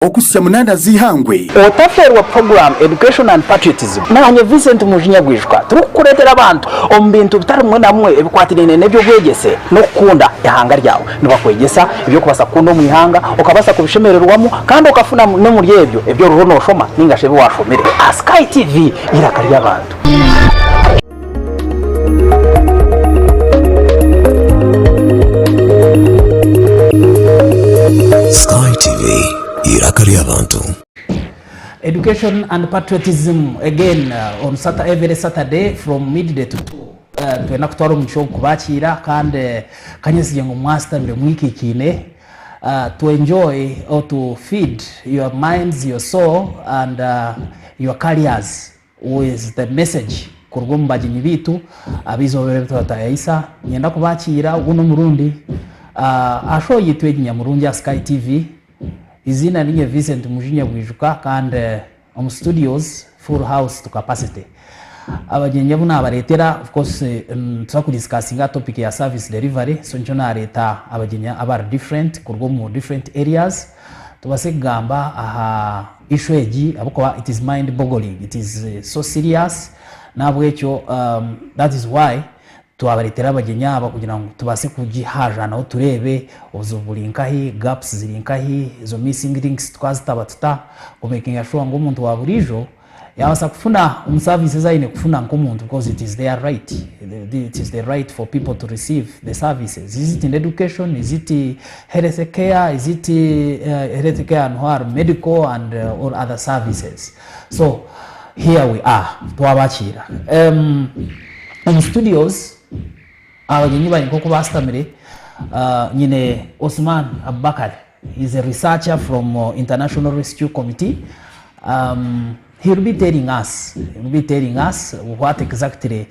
okusya munanda zihangwe otaferwa program education and patriotism nanye Vicent Mujinya Bwijuka tukukuletera abantu ombintu bitari mwe namwe ebikwatirene nebyo bwegese no kukunda ihanga ryawe nibakwegesa ibyo kubasa kuno mu ihanga okabasa kubishemererwamo kandi okafuna no muri ebyo ruhono shoma ningashe washomere Sky TV irakari abantu. Sky TV irakari abantu. Education and patriotism again on Saturday, every Saturday from midday to 2 twena kutwara umuco kubakira kandi kanyesiye ngo mwaster mwiki kine to enjoy or to feed your minds, your soul and your careers with the message kurugomba jinyi bitu abizobere tutayisa nyenda kubakira uno murundi asho yitwe Nyamurungi Sky TV izina ninye Vicent Mujinya Bwijuka kandi studios full house to capacity abagenye buna baretera of course discussing topic ya service delivery so njona areta abagenya abar different kurwo mu different areas tubase gamba aha ishweji abuko it is mind boggling, it is so serious nabwecyo that is why tuabaretera abagenya aba kugira ngo tubase kugihaja naho turebe uzubulinkahi gaps zilinkahi zo missing links twazitabatata kumaking sure ngo umuntu waburijo yawasa kufuna services zaine kufuna nk'umuntu because it is their right, it is the right for people to receive the services. Is it in education, is it health care, is it health care and medical and or other services. So here we are twabachira on studios abagenyi bari ko kubastamire nyine Osman Abubakar is a researcher from International Rescue Committee. He'll be telling us what exactly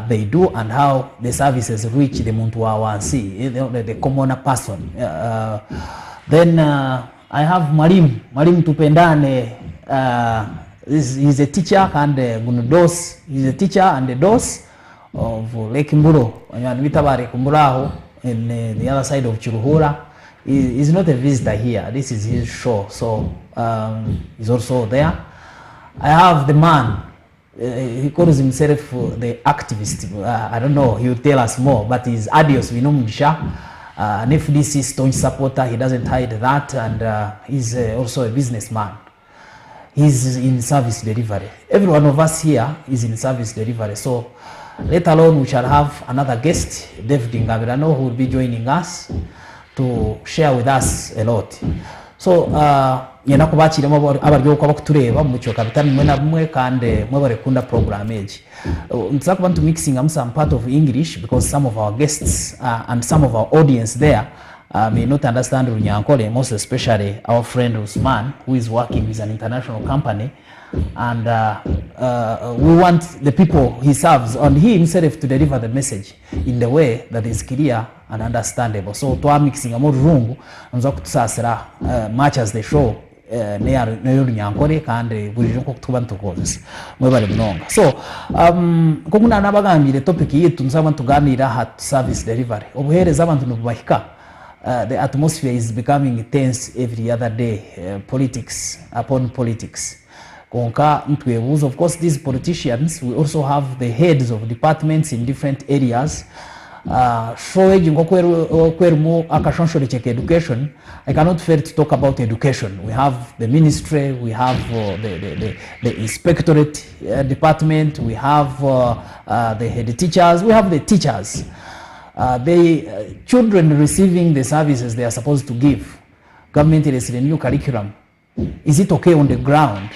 they do and how the services reach the muntu wawansi, the common person. Then I have Marim Tupendane. He's a teacher and Gunudos. He's a teacher and the dos of Lake Mburo. In the other side of Chiruhura. He's not a visitor here. This is his show, so he's also there. I have the man, he calls himself the activist. I don't know, he will tell us more, but he's Adios, we know Mujinya, an FDC staunch supporter, he doesn't hide that, and he's also a businessman. He's in service delivery. Every one of us here is in service delivery, so let alone we shall have another guest, David Ngabirano, who will be joining us to share with us a lot. So yena kubakira abaryo kwa bakutureba mu cyo kabitani mwe na mwe kandi mwe barekunda program age. Ntsaka want to mixing some part of English because some of our guests and some of our audience there may not understand Runyankole, most especially our friend Usman, who is working with an international company, and we want the people he serves and he himself to deliver the message in the way that is clear and understandable. So to our mixing a more room nza kutusasira much as the show neyo Runyankole kandi Bwijuka kutuba ntukoze mwe bari mnonga. So kokuna nabagambire topic yitu nzaba tuganira hat service delivery obuhereza abantu nubahika. The atmosphere is becoming tense every other day, politics upon politics. Of course, these politicians, we also have the heads of departments in different areas. Education, I cannot fail to talk about education. We have the ministry, we have the inspectorate department, we have the head teachers, we have the teachers. The children receiving the services they are supposed to give. Government is the new curriculum. Is it okay on the ground?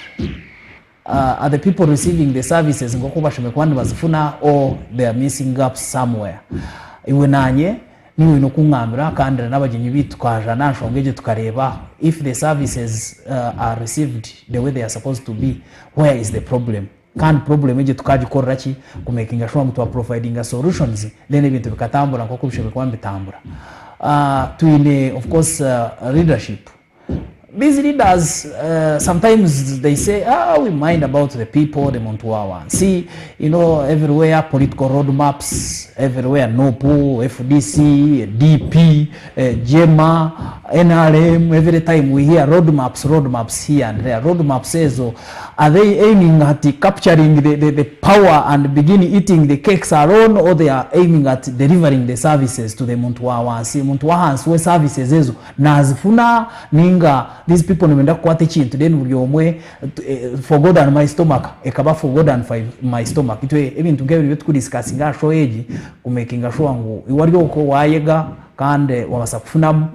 Are the people receiving the services or they are missing gaps somewhere? Iwe nanye niwe nokungambira kandi nabagenyi bitu kwaja nashongeje tukareba if the services are received the way they are supposed to be, where is the problem? Can't problem eje tukajikora ki kumakinga sure mtu providing solutions then ebintu bikatambura nko kubishobora bitambura to of course leadership. These leaders sometimes they say we mind about the people, the Montuawa. See, you know, everywhere political roadmaps, everywhere NOPO, FDC, DP, JEMA, NRM, every time we hear roadmaps here and there. Roadmaps says, oh, are they aiming at capturing the power and begin eating the cakes alone, or they are aiming at delivering the services to the muntu wahansi we services ezo nazifuna ninga these people nimenda kukwata ekintu then buli omwe for God and my stomach ekaba for God and my stomach itwe ebintu nkebyo byo tukudiscussinga show eji kumakinga sure ngu iwali oko wayega kande wabasa kufunamu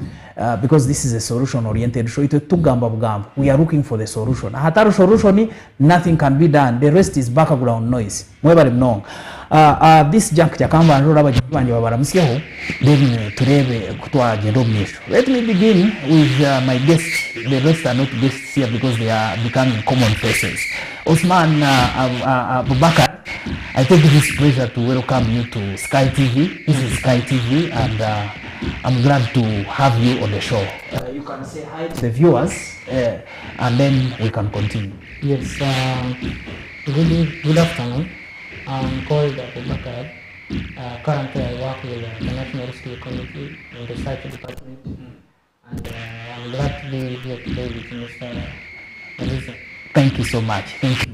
because this is a solution oriented show itwe tugamba bugamba we are looking for the solution hatari solution nothing can be done, the rest is background noise mwebale mnonga this junk jakamba nro abajibanje babaramusyeho then turebe kutwa gendo mwisho. Let me begin with my guests. The rest are not guests here because they are becoming common faces. Osman Bwijuka, I take this pleasure to welcome you to Sky TV. This is Sky TV and I'm glad to have you on the show. You can say hi to the viewers and then we can continue. Yes, good afternoon. I'm called Bwijuka. Currently I work with the National Rescue Committee in the Research Department and I'm glad to be here today with Mr. Vicent. Thank you so much. Thank you.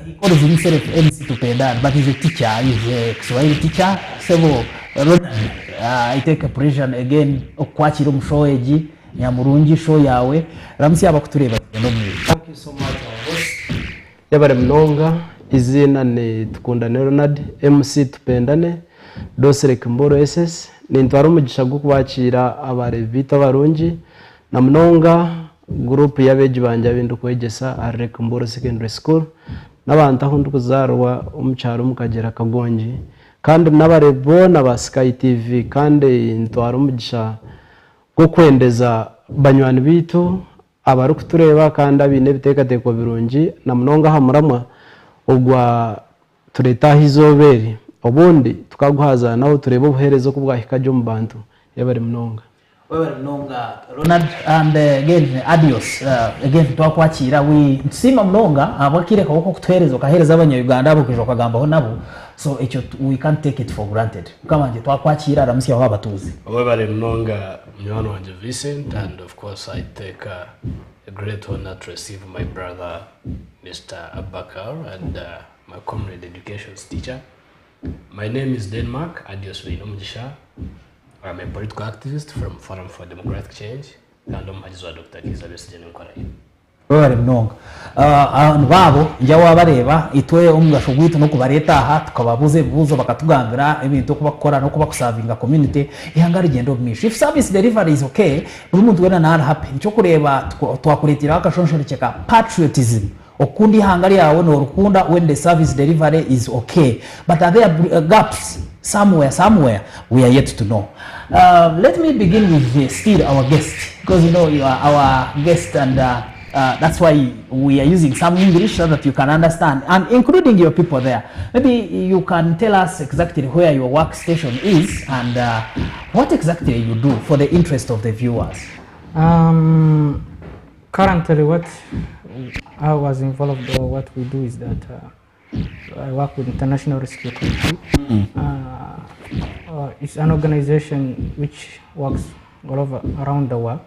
He calls himself MC Tupenda, but he's a teacher. He's a Kiswahili teacher. So, I take a pleasure again okwachira omushow eji nyamurungi show yawe ramsi abakutureba. Thank you so much our host. Yabare mnonga izina ni Tukundane Ronald MC Tupendane Dosirek Mboro SS ni ntwara umugisha gwo kubakira abarevita barungi na mnonga group yabeji banje bindu kwegesa Arek Mboro Secondary School n'abantu aho ndukuzarwa umucyaro mukagera kagonji kandi n'abarebo na Sky TV kandi ntwara umugisha gwo kwendeza banywani bitu abari kutureba kandi abine bitekateko birungi na mnonga hamuramwa ogwa tureta hizoberi obundi tukaguhaza naho tureba ubuherezo kubwahika jo mubantu yabari mnonga Ronald and again adios again twakwakira we nsima mnonga abakire koko kutwereza kahereza abanya-Uganda abo kujoka gambaho nabo so we can't take it for granted kama nje twakwakira ramsi aho abatuzi webare mnonga mwana wanje Vicent and of course I take a great honor to receive my brother Mr. Bwijuka and my comrade education teacher. My name is Denmark Adios Mujinya. I'm a political activist from Forum for Democratic Change and I'm Dr. Elizabeth Jenenkwarai. Webare mnonga babo njya wabareba itwe umgasho gwito no kubareta aha tukababuze buzo bakatugambira ibintu kubakora no kubakusavinga community ihangari gendo mwisho if service delivery is okay buri muntu wena na happy cyo kureba twakuretira akashonshoro cheka patriotism okundi hangari yawe no rukunda when the service delivery is okay but are there gaps somewhere we are yet to know. Let me begin with still our guest because you know you are our guest and that's why we are using some English so that you can understand and including your people there. Maybe you can tell us exactly where your workstation is and what exactly you do for the interest of the viewers. Currently what I was involved or what we do is that I work with International Rescue Committee. It's an organization which works all over around the world.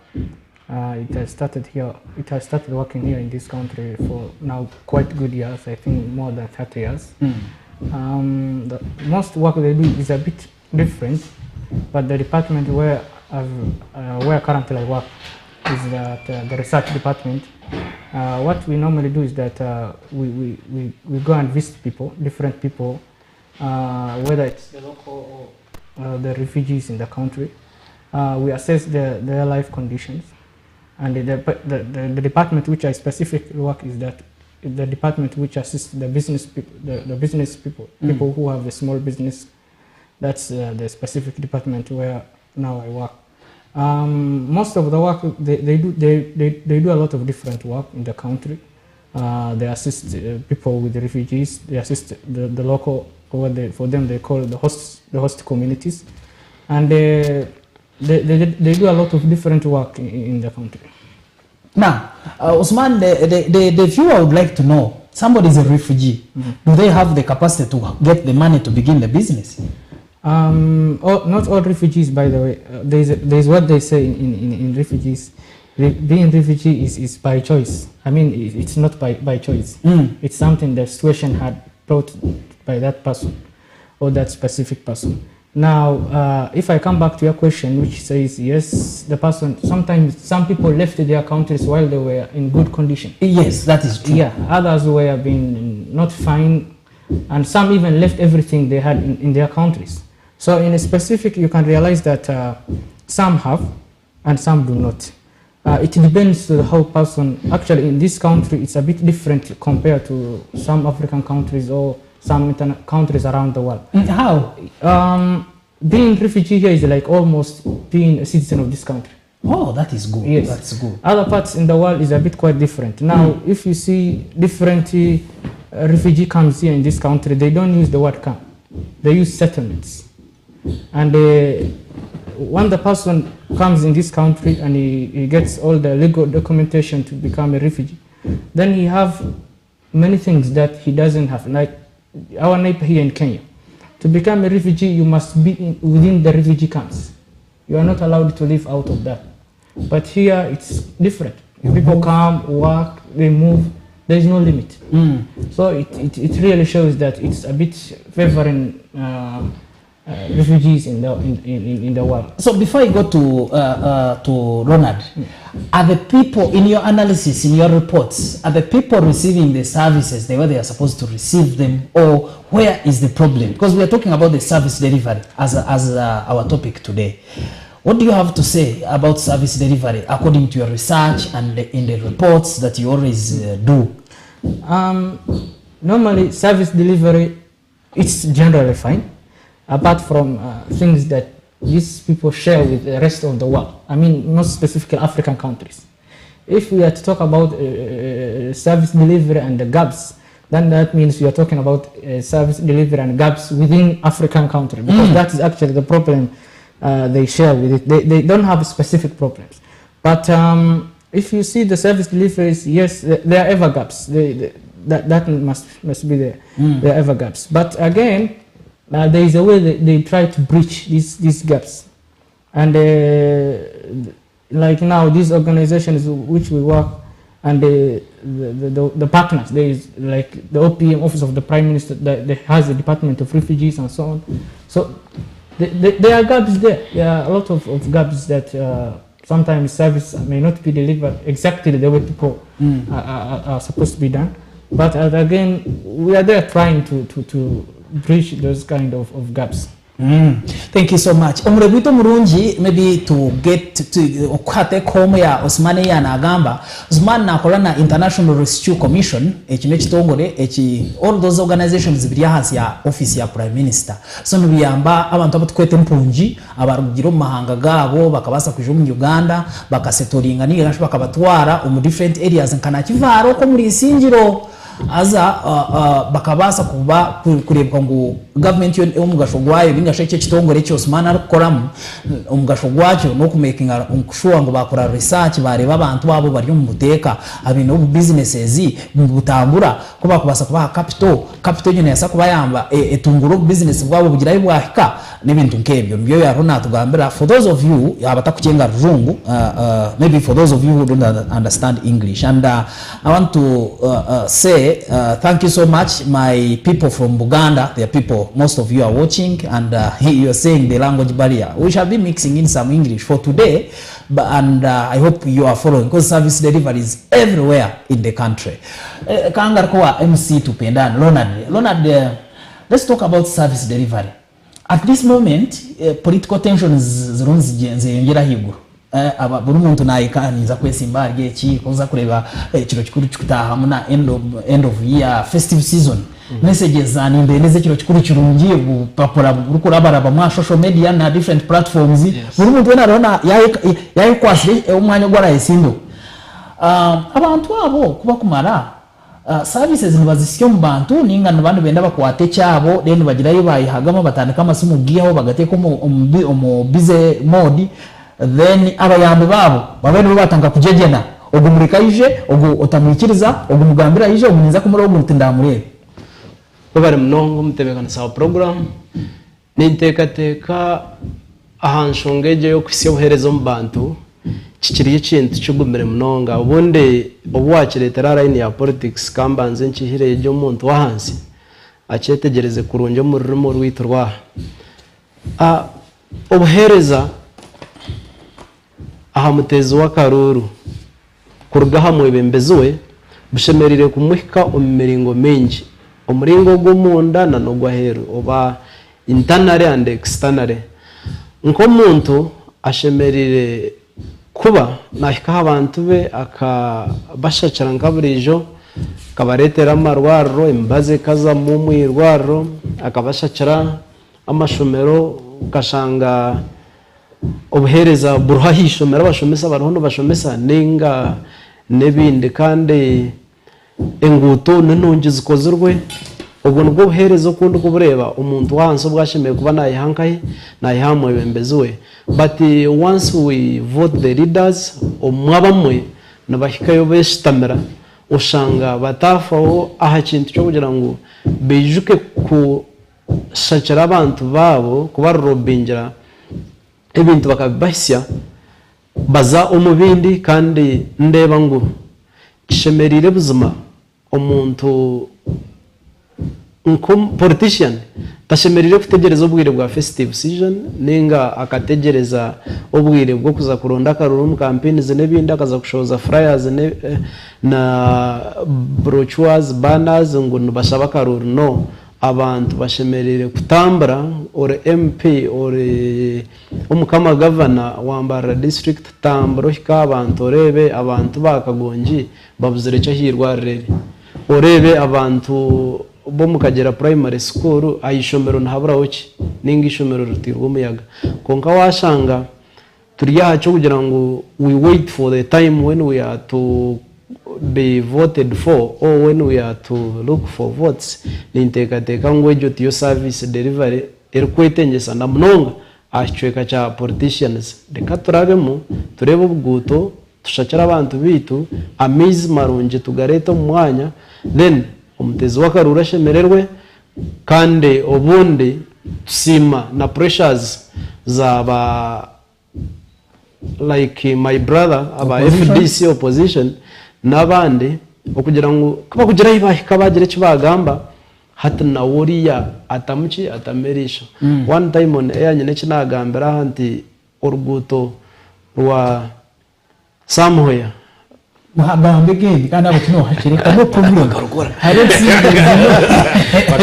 It has started here. It has started working here in this country for now quite good years. I think more than 30 years. The most work they do is a bit different, but the department where currently I work is that the research department. What we normally do is that we go and visit people, different people, whether it's the local or the refugees in the country. We assess their life conditions. And the department which I specifically work is that the department which assists the business people, the business people, people who have a small business. That's the specific department where now I work. Most of the work they do a lot of different work in the country. They assist people with the refugees. They assist the local, for them they call the host communities, and they do a lot of different work in the country. Now, Osman, the viewer would like to know, somebody is a refugee. Do they have the capacity to get the money to begin the business? Not all refugees, by the way. There's what they say in refugees. Being refugee is by choice. I mean, it's not by choice. It's something the situation had brought by that person or that specific person. Now, if I come back to your question, which says, yes, the person, sometimes some people left their countries while they were in good condition. Yes, that is true. Yeah, others were being not fine, and some even left everything they had in their countries. So in a specific, you can realize that some have and some do not. It depends on how person, actually in this country, it's a bit different compared to some African countries or some countries around the world. How? Being refugee here is like almost being a citizen of this country. Oh, that is good. Yes. That's good. Other parts in the world is a bit quite different. Now, if you see different refugee camps here in this country, they don't use the word camp. They use settlements. And when the person comes in this country and he gets all the legal documentation to become a refugee, then he have many things that he doesn't have. Like our neighbor here in Kenya, to become a refugee, you must be within the refugee camps. You are not allowed to live out of that. But here it's different. People come, work, they move. There is no limit. So it really shows that it's a bit favoring refugees in the world. So before I go to Ronald, are the people in your analysis, in your reports, are the people receiving the services the way they are supposed to receive them, or where is the problem? Because we are talking about the service delivery as our topic today. What do you have to say about service delivery according to your research and in the reports that you always do? Normally, service delivery, it's generally fine, apart from things that these people share with the rest of the world. I mean, not specifically African countries. If we are to talk about service delivery and the gaps, then that means we are talking about service delivery and gaps within African countries, because that is actually the problem they share with it. They don't have specific problems. But if you see the service deliveries, yes, there are ever gaps. That must be there. There are ever gaps. But again, there is a way they try to breach these gaps. And like now, these organizations which we work, and the partners, there is like the OPM, Office of the Prime Minister, that has a Department of Refugees and so on. So there are gaps there. There are a lot of gaps that sometimes service may not be delivered exactly the way people are supposed to be done. But again, we are there trying to bridge those kind of gaps. Thank you so much. Omrebito murungi, maybe to get to okwate home ya Osmane ya nagamba. Osmane nakola na International Rescue Commission, ekino kitongole all those organizations zibiri hasi ya office ya Prime Minister. So nubiyamba abantu abatukwete mpunji, abarugiro mahanga gabo bakabasa kuja mu Uganda, bakasetoringa nigasho bakabatwara mu different areas nkana kivaro ko muri isingiro. Aza bakabasa kuba kurebwa ngo government yo omugasho gwayo bingashe cyo kitongore cyo Osmane arukoramu omugasho gwacyo no kumakinga umushuwa ngo bakora research bareba abantu babo bari mu buteka abino businesses mu butambura ko bakubasa kuba capital nyine yasa kuba yamba etunguro business bwabo bugira ibwahika n'ibintu nkebyo mbyo ya Ronald tugambira. For those of you abatakucenga ruzungu, maybe for those of you who don't understand English, and I want to say thank you so much, my people from Buganda. There are people, most of you are watching, and you are saying the language barrier. We shall be mixing in some English for today, and I hope you are following, because service delivery is everywhere in the country. Kangarkoa MC tupendana. Ronald, let's talk about service delivery. At this moment, political tensions zirunziyongera higuru. Buri muntu nayikaniza kwesimba ryeki koza kureba kiro kikuru kitaha muna end of year festive season. Messages zanimbe neze kiro kikuru kirungiye gupapura gukurabara ba social media na different platforms. Buri muntu wena rona yayi kwasire umwanya gwara isindo. Abantu abo kuba kumara services nibazisyo mbantu ninga nabantu benda bakwate cyabo then bagira yibaye hagama batandika amasimu giyeho bagateka mu busy mode. Then abayambe babo babene batanga kujegena ogumurika ije otamwikiriza ogumugambira ije omunyinza kumura omuntu ndamurebe babare mnongo mutebekana sawa program nintekateka ahanshongeje yo kwisi obuherezo mu bantu kikiri ikintu cyugumire munonga ubundi obwakiretera line ya politics kambanze nkihire ryo muntu wahansi acyetegereze kurunje mu rurimo rwito rwa obuhereza aha mutezi wa karuru kuruga hamwe bembezuwe bushemerire kumuhika omumiringo mingi omuringo gw'omunda na nogwaheru oba internal and external nko muntu ashemerire kuba nahika abantu be akabashakira nkaburijo kabaretera amarwaro imbaze kaza mu mwirwaro akabashakira amashomero kashanga obuhereza buruhahishomera bashomesa baruhono bashomesa ninga nebindi kandi enguto nenongi zikozerwe ubwo nubwo buherezo kundi kubureba umuntu wanso bwashemeye kuba nayihankaye nayihamwe bembezuwe but once we vote the leaders omwabamwe nabahikayo beshitamira ushanga batafaho aha kintu cyo kugira ngo bejuke ku shakira abantu babo kubarobingira ebintu bakabasya baza omubindi kandi ndeba ngo kishemerire buzima omuntu politician tashemerire kutegereza obwire bwa festive season ninga akategereza obwire bwo kuza kuronda karuru mu campaigns nebindi akaza kushoza flyers na brochures banners ngo bashaba karuru no abantu bashemerire kutambura ore MP ore umukama governor wambara district tamburo hika abantu orebe abantu bakagonji babuzire cyo hirwa rere orebe abantu bo mukagera primary school ayishomero ntabura hoki ninga ishomero rutirwa umuyaga konka washanga turi yacu kugira ngo we wait for the time when we are to be voted for or when we are to look for votes nintekateka ngo ejo tiyo service delivery erkwetengesa na mnonga achweka cha politicians reka turabemo turebe ubguto tushakira abantu bitu amizi marunje tugareta mu mwanya then umutezi wakarura shemererwe kandi obundi sima na pressures zaba like my brother aba FDC opposition nabandi okugira ngo kuba kugira ibahika bagire kibagamba hata na woriya atamuki atamerisha one time on air nyine kinagambira hanti urguto rwa somewhere muhagambe gende kandi abo kino hakireka no problem hari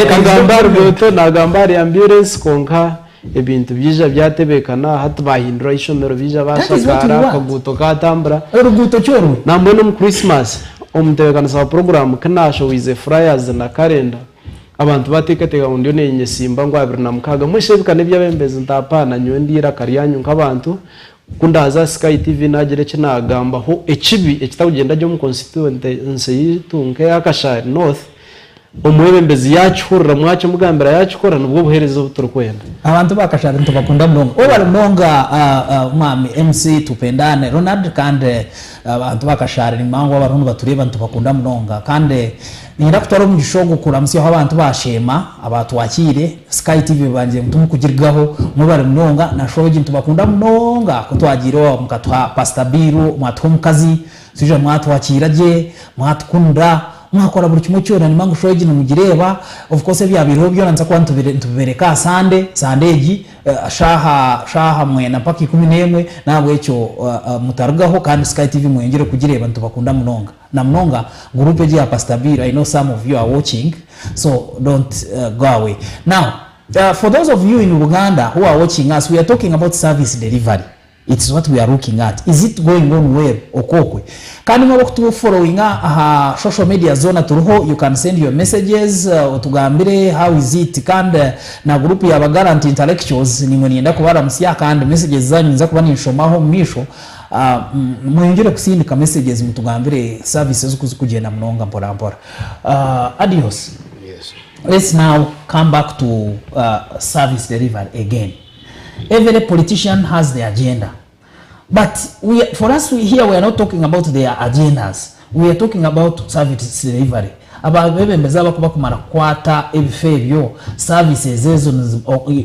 kagamba urguto nagambari ambulance konka ebintu byija byatebekana hata bahindura ishomero bija bashakara kaguto katambra urguto cyoro nambone mu Christmas omutebekana sa program kanasho wize flyers na calendar abantu batekateka undi nenye simba ngo 2024 mwishebikane byabembeze ntapana nyo ndira kariyanyu nk'abantu kundaza Sky TV nagire kinagamba ho ekibi ekitagenda cyo mu constituency yitunke yakashari north omwebembezi yachurra mwacho mugambira yachukora nubwo buherezo buturukwenda abantu bakashara ntubakunda mnonga obara mnonga mwami MC tupendane Ronald kandi abantu bakashara nimango abantu batureba ntubakunda mnonga kandi nira kutoro mu gishogo kuramsi aho abantu bashema abantu wakire Sky TV banje mutumu kugirgaho mubara mnonga na shogi ntubakunda mnonga kutwagiro mukatwa Pastor Biru mwatumukazi sije mwatwakira je mwatukunda mwakora buri kimwe cyona nimango shogi numugireba of course bya biro byo nanza kwa ntubereka sandeji shaha mwe na paki 11 nabwo ecyo mutarugaho kandi Sky TV mwengere kugireba ntubakunda mnonga na mnonga groupe ya Pastor Bill I know some of you are watching so don't go away now for those of you in Uganda who are watching us we are talking about service delivery. It's what we are looking at. Is it going on well okokwe kandi mwabo kutu following social media zone turuho you can send your messages utugambire how is it kandi na group ya bagarant intellectuals nimwe nienda kubara musya kandi messages zanyu nza kuba nishomaho misho mwengere kusindika messages mutugambire services kugenda mnonga mpora mpora adios. Yes. Let's now come back to service delivery again. Every politician has their agenda, but for us here we are not talking about their agendas. We are talking about service delivery. ababembeza bakuba kumara kwata ebife ebyo services ezo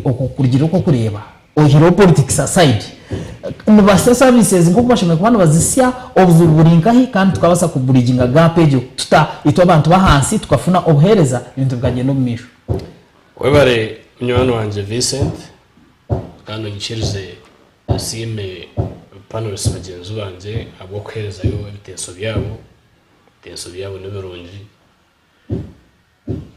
okukurgira uko kureba ohiro politics aside nibasa services nko kubashimwe kubana bazisya obuzuru buringahi kandi tukabasa kuburiginga gap ejo ito abantu bahansi tukafuna obuhereza ibintu bwagenda omumisho webare mnywano wanje Vicent kandi nchirize asime panels bagenzi banje abo kwereza yo ibiteso byabo n'ibirungi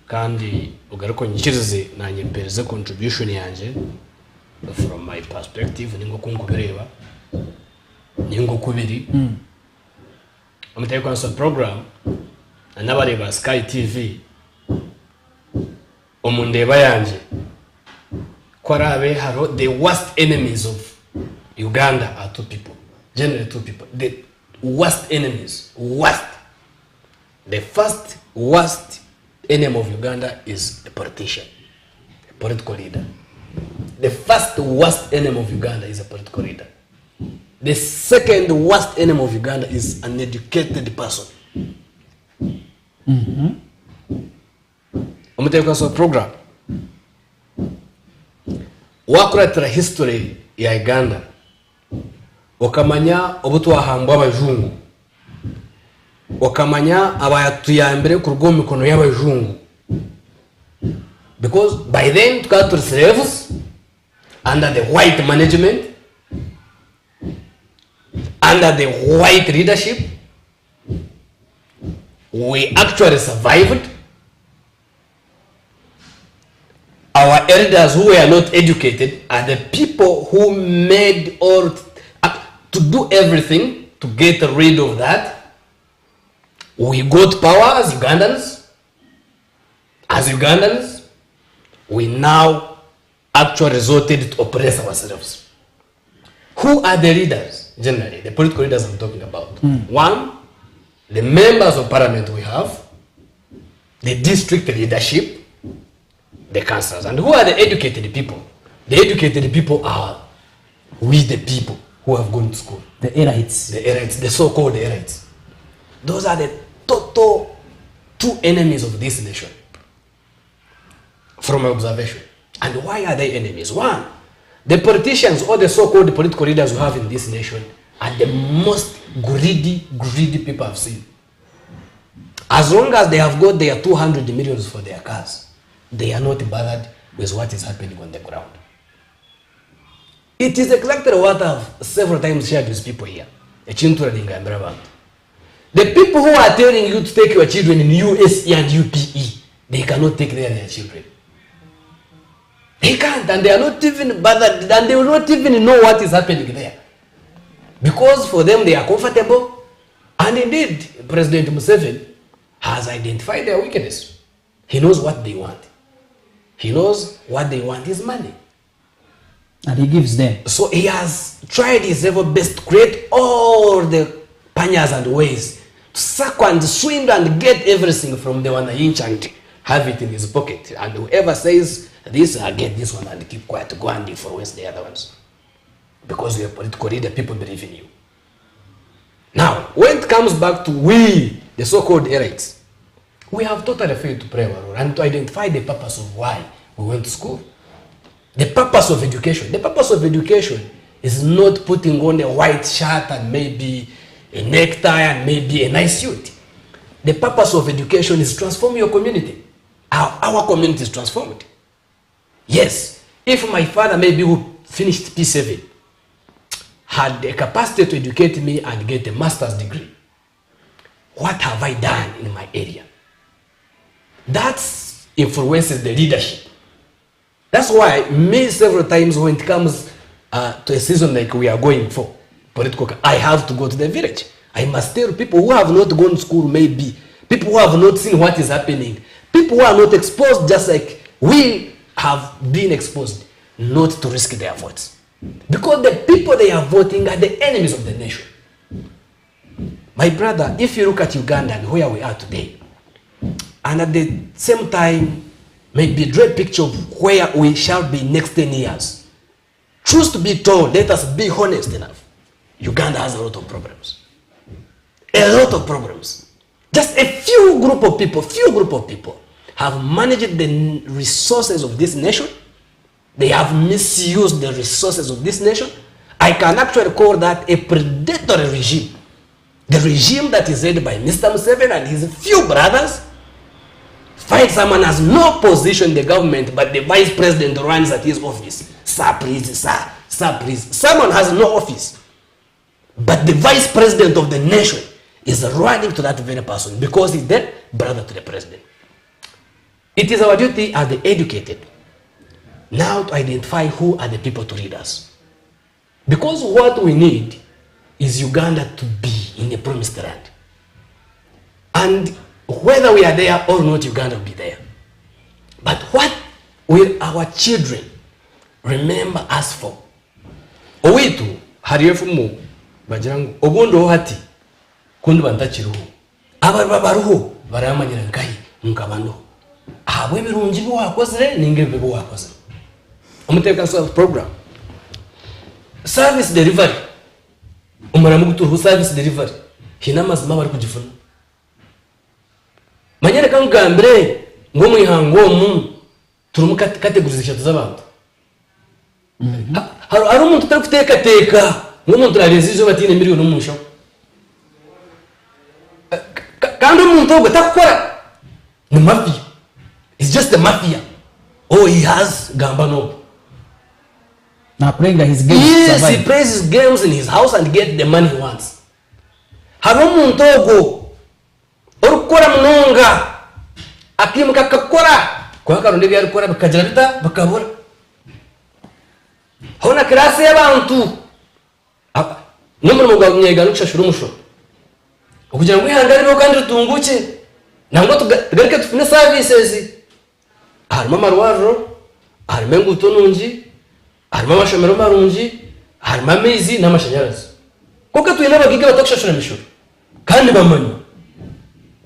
kandi ugaruko nchirize nanye pereze contribution yanje from my perspective ningo kungubireba ningo kubiri umuteko program anabareba Sky TV omundeba yanje kwarabe haro the worst enemies of Uganda are two people, generally two people. The worst enemies, the first worst enemy of Uganda is a politician, a political leader. The first worst enemy of Uganda is a political leader. The second worst enemy of Uganda is an educated person. Umuteko program wakuratira history ya Uganda wakamanya obutwahambwa abajungu wakamanya abayatuyambere ku rwo mikono y'abajungu because by then tukaturi slaves under the white management, under the white leadership. We actually survived. Our elders who were not educated are the people who made or to do everything to get rid of that. We got power as Ugandans. As Ugandans, we now actually resorted to oppress ourselves. Who are the leaders? Generally, the political leaders I'm talking about. One, the members of parliament we have, the district leadership, the councillors. And who are the educated people? The educated people are we, the people who have gone to school. The elites. The elites, the so-called elites. Those are the total two enemies of this nation, from my observation. And why are they enemies? One, the politicians or the so-called political leaders we have in this nation are the most greedy people I've seen. As long as they have got their 200 millions for their cars, they are not bothered with what is happening on the ground. It is exactly what I've several times shared with people here. The people who are telling you to take your children in USE and UPE, they cannot take their children. They can't, and they are not even bothered, and they will not even know what is happening there. Because for them, they are comfortable. And indeed, President Museveni has identified their weakness. He knows what they want. He knows what they want is money. And he gives them. So he has tried his level best to create all the panyas and ways to suck and swing and get everything from the one inch and have it in his pocket. And whoever says this, I get this one and keep quiet, go and influence the other ones. Because you're a political leader, people believe in you. Now, when it comes back to we, the so-called elites, we have totally failed to play our role and to identify the purpose of why we went to school. The purpose of education. The purpose of education is not putting on a white shirt and maybe a necktie and maybe a nice suit. The purpose of education is transform your community. Our community is transformed. Yes, if my father maybe who finished P7 had the capacity to educate me and get a master's degree, what have I done in my area? That influences the leadership. That's why me several times when it comes to a season like we are going for political, I have to go to the village. I must tell people who have not gone to school, maybe people who have not seen what is happening, people who are not exposed just like we have been exposed, not to risk their votes. Because the people they are voting are the enemies of the nation. My brother, if you look at Uganda and where we are today, and at the same time, maybe draw a picture of where we shall be next 10 years. Truth to be told, let us be honest enough. Uganda has a lot of problems. A lot of problems. Just a few group of people have managed the resources of this nation. They have misused the resources of this nation. I can actually call that a predatory regime. The regime that is led by Mr. Museveni and his few brothers. Find someone has no position in the government, but the vice president runs at his office. Sir, please, sir, please. Someone has no office, but the vice president of the nation is running to that very person because he's the brother to the president. It is our duty as the educated now to identify who are the people to lead us. Because what we need is Uganda to be in the promised land. And whether we are there or not, Uganda will be there. But what will our children remember us for? Owitu hariyefumu bajirangu obundo hati kundu bantachiruhu abaruhu baramanyira nkai nkabano abwe birungi bwo wakozere ningebe bwo wakozere umuteka so program service delivery umara mugutu service delivery hinamazima bari kugifuna manyere kangambire ngo mwihango mu turimo kategorization z'abantu hari umuntu utari kuteka nk'umuntu arareza izo batine miliyoni umusho kandi umuntu utakora ni mafia. It's just a mafia. Oh, he has gambano. Now playing his games. Yes, he plays his games in his house and get the money he wants. Hari umuntu ogo urukora munonga akimuka kakora kwa karondege yarukora bakagira bita bakabura. Hona klase y'abantu n'umuntu mugabo nyega nushashura umusho ukugira ngo ihangane kandi rutunguke nangwa tugarike tufune services harimo amarwaro harimo nguto nungi harimo amashomero marungi harimo amezi n'amashanyarazi kuko tuyina bagiga batakushashura imishoro kandi bamanyo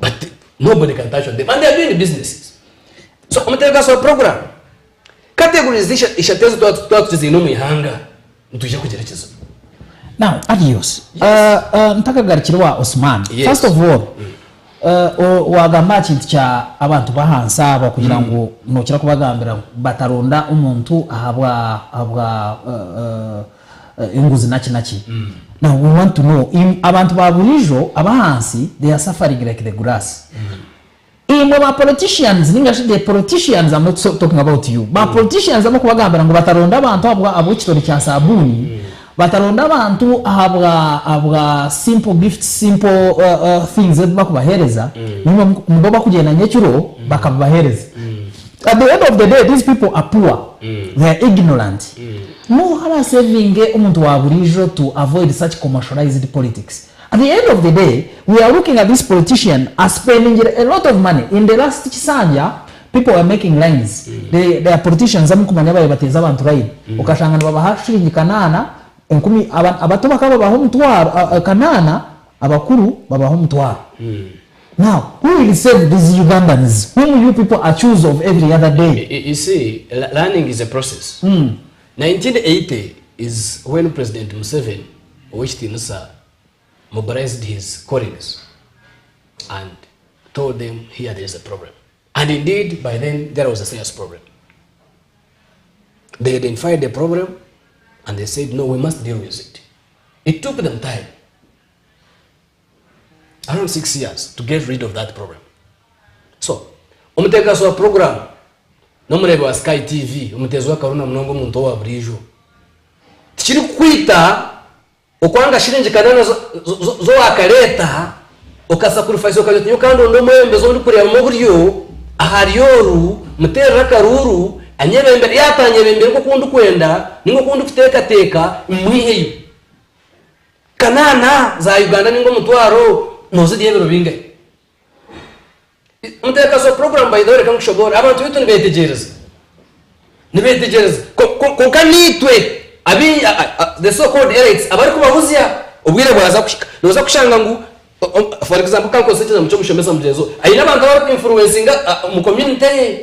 but nobody can touch on them and they are doing businesses. So umuteka so program categorization ishatezo twatuzize no mwihanga ntuje kugerekeza. Now adios ntakagarikirwa Osman. Yes. First of all wagamba kintu kya abantu bahansa bakugira ngo nokira kubagambira bataronda umuntu ahabwa inguzi naki. Now we want to know abantu baburijo abahansi they are suffering like the grass. Ba politicians the politicians, I'm not talking about you. Ba politicians amo kubagambira ngo bataronda abantu abo kitoro cya sabuni. Bataronda abantu ahabwa simple gifts, simple things bakubahereza nimba bakugenda nyekiro bakabahereza. At the end of the day these people are poor. They are ignorant. No hala saving umuntu waburijo to avoid such commercialized politics. At the end of the day, we are looking at this politician as spending a lot of money. In the last Chisanja, people are making lines. They are politicians. Amukumanya bateza abantu right. Ukashanga babaha shilingi kanana, enkumi abato bakaba babaho mutwaro kanana, abakuru babaho mutwaro. Now, who will save these Ugandans? Whom you people accuse of every other day? You see, learning is a process. 1980 is when President Museveni, mobilized his colleagues and told them here there is a problem. And indeed, by then, there was a serious problem. They identified the problem and they said, no, we must deal with it. It took them time, around 6 years, to get rid of that problem. So, umuteka so program, nomurebe wa Sky TV, umutezwa karuna mnongo muntu wa Bwijuka. Tikiri kwita okwanga shilingi kanana zo akaleta okasacrifice okaje kandi ndo mwembe zo ndikuriya mu buryo ahariyoru mutera karuru anyebembe yatanyebembe ko kundu kwenda ningo kundu kuteka mwiheyo kanana za Uganda ningo mutwaro nozi yebero bingaye muteka so program by the way kamushobora abantu bitu nibetegereza ko kanitwe abi the so called elites abari kubahuzya ubwire bwaza kushika noza kushanga ngo for example kanko siteza mucyo mushomesa mujezo ayina abantu bari influencing mu community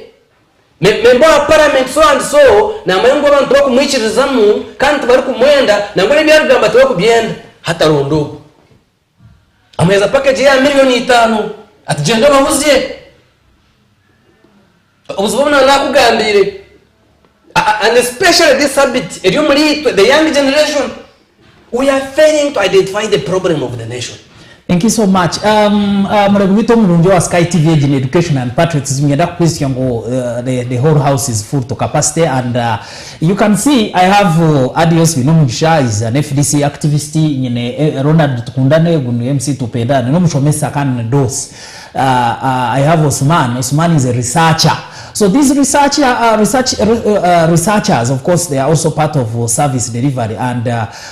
member of parliament so and so na mayengo abantu bakumwikirizamo kandi bari kumwenda nangone byarugamba batwa kubyenda hata rondo ameza package ya milioni 5 ati genda bahuze ubuzobona nakugambire and especially this habit the young generation, we are failing to identify the problem of the nation. Thank you so much. Murabito murungi wa Sky TV in education and patriotism. Yada question go the whole house is full to capacity, and you can see I have Adios Mujinya is an FDC activist in Ronald Tukundane gunu MC Tupenda no mushomesa kan dos. I have Osman is a researcher. So these researchers, of course, they are also part of service delivery, and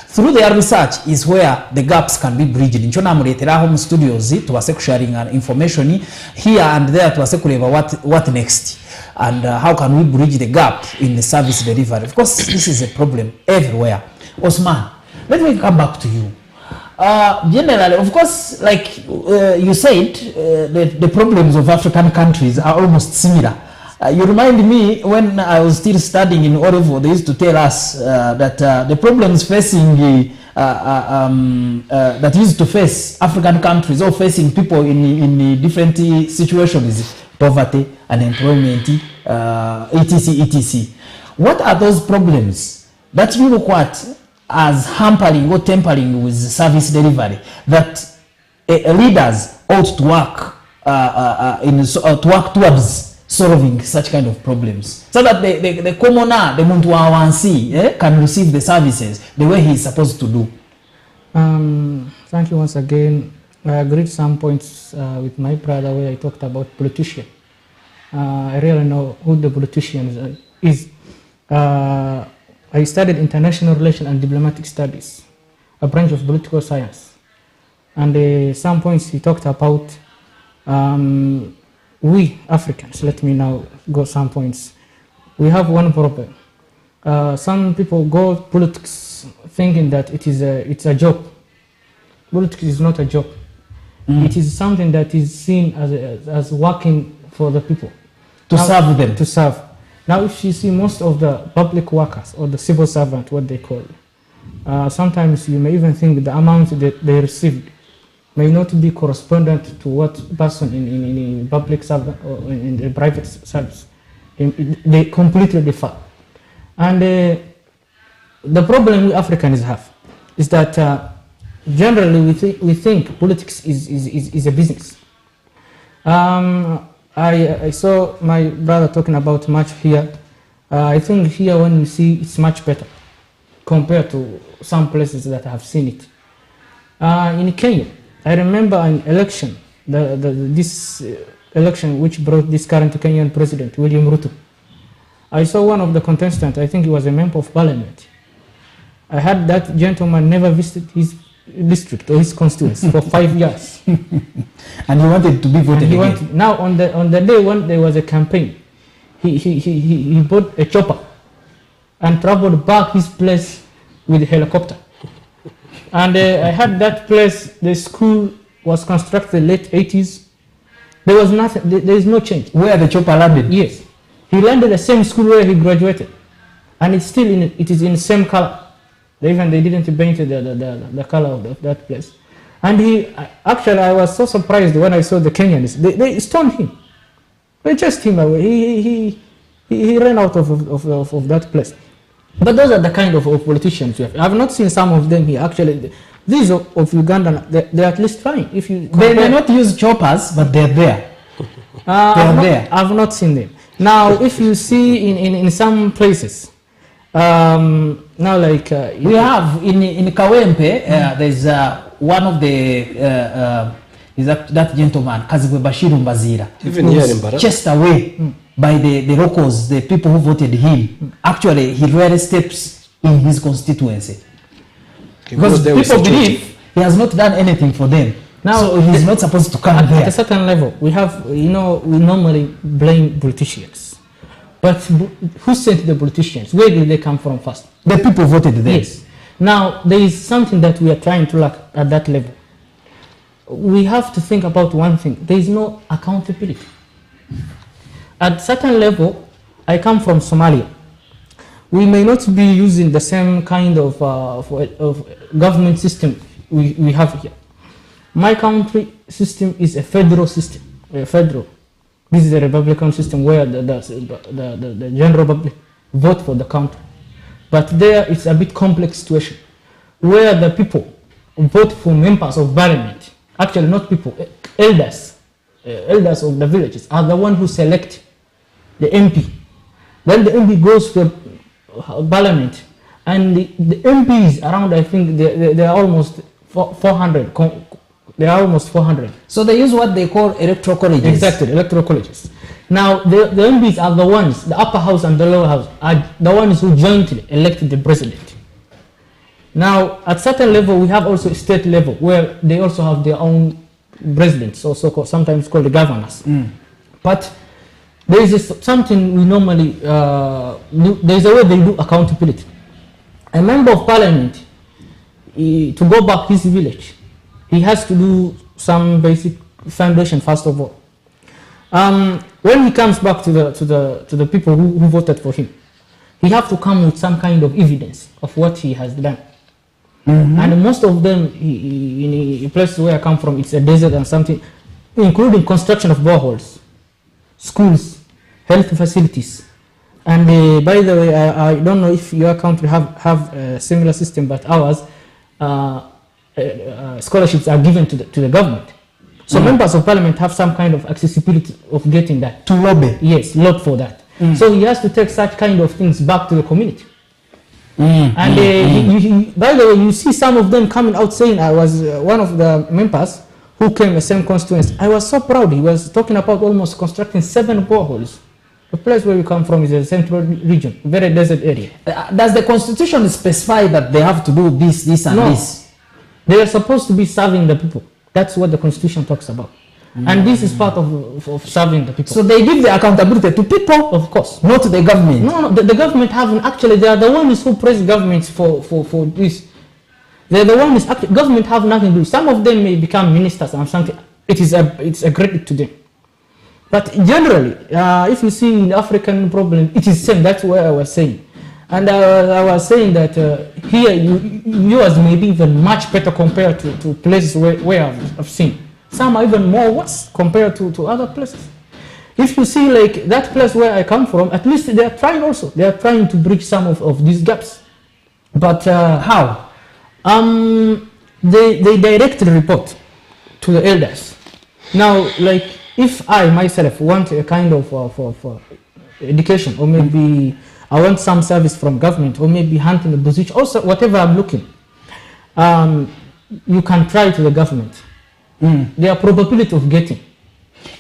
through their research is where the gaps can be bridged. In Chona muletera home studios to sharing information here and there to what next, and how can we bridge the gap in the service delivery. Of course, this is a problem everywhere. Osman, let me come back to you. Generally, of course, like you said, the problems of African countries are almost similar. You remind me when I was still studying in Orevo, they used to tell us that the problems facing that used to face African countries or facing people in different situations, poverty, unemployment, etc. What are those problems that you look at as hampering or tempering with service delivery that leaders ought to work to work towards solving such kind of problems, so that the commoner, the muntu wa wansi, can receive the services the way he is supposed to do? Thank you once again. I agreed some points with my brother where I talked about politician. I really know who the politician is. I studied international relations and diplomatic studies, a branch of political science. And some points he talked about we Africans, let me now go some points. We have one problem. Some people go politics thinking that it's a job. Politics is not a job. It is something that is seen as working for the people. To serve them. To serve. Now if you see most of the public workers or the civil servant, what they call, sometimes you may even think the amount that they received may not be correspondent to what person in public service or in the private service. They completely differ. And the problem we Africans have is that generally we think politics is a business. I saw my brother talking about much here. I think here when you see it's much better compared to some places that I have seen it. In Kenya, I remember an election, this election which brought this current Kenyan president, William Ruto. I saw one of the contestants, I think he was a member of parliament. I had that gentleman never visited his district or his constituency for 5 years. And he wanted to be voted again. Now on the day when there was a campaign, he bought a chopper and traveled back his place with a helicopter. And I had that place, the school was constructed late 80s. There was nothing, there is no change. Where the chopper landed? Yes. He landed the same school where he graduated. And it's still it is in the same color. They didn't paint the color of that place. And actually I was so surprised when I saw the Kenyans. They stoned him. They chased him away. He ran out of that place. But those are the kind of politicians we have. I have not seen some of them here. Actually, these of Uganda, they're at least fine. If you they may not use choppers, but they're there. I've not seen them. Now, if you see in some places, now like we have in Kawempe, there's one of the is that gentleman Kazibwe Bashiru Mbazira, even here in Bara, chased away by the locals, the people who voted him. Actually, he rarely steps in his constituency because people believe he has not done anything for them. Now, so he's not supposed to come there. At a certain level, we have, we normally blame politicians. But who sent the politicians? Where did they come from first? The people voted them. Yes. Now, there is something that we are trying to look at that level. We have to think about one thing. There is no accountability. At certain level, I come from Somalia. We may not be using the same kind of government system we have here. My country system is a federal system. Federal. This is a Republican system where the general public vote for the country. But there it's a bit complex situation where the people vote for members of parliament. Actually, not people, elders of the villages are the one who select the MP. Then the MP goes to parliament, and the MPs around, I think they are almost 400. They are almost 400. So they use what they call electoral colleges. Exactly, electoral colleges. Now the MPs are the ones, the upper house and the lower house are the ones who jointly elected the president. Now at certain level we have also a state level where they also have their own presidents, also sometimes called the governors. But there is something we normally do. There is a way they do accountability. A member of parliament, to go back his village, he has to do some basic foundation first of all. When he comes back to the people who voted for him, he have to come with some kind of evidence of what he has done. And most of them, in places where I come from, it's a desert and something, including construction of boreholes, schools, health facilities. And by the way, I don't know if your country have a similar system, but ours, scholarships are given to the government. So members of parliament have some kind of accessibility of getting that. To lobby? Yes, lot for that. So he has to take such kind of things back to the community. And by the way, you see some of them coming out saying, I was one of the members who came the same constituency. I was so proud. He was talking about almost constructing 7 boreholes. The place where we come from is a central region, very desert area. Does the constitution specify that they have to do this, and this? They are supposed to be serving the people. That's what the constitution talks about. And this is part of serving the people. So they give the accountability to people, of course, not to the government. No, the government haven't. Actually, they are the ones who praise governments for this. They're the ones. Government have nothing to do. Some of them may become ministers and something. It's a credit to them. But generally, if you see in the African problem, it is same. That's what I was saying. And I was saying that here yours may be even much better compared to places where I've seen. Some are even more worse compared to other places. If you see like that place where I come from, at least they are trying also. They are trying to bridge some of these gaps. But how? They directly report to the elders. Now, like if I myself want a kind of for education, or maybe I want some service from government, or maybe hunting a position, also whatever I'm looking, you can try to the government. Their probability of getting.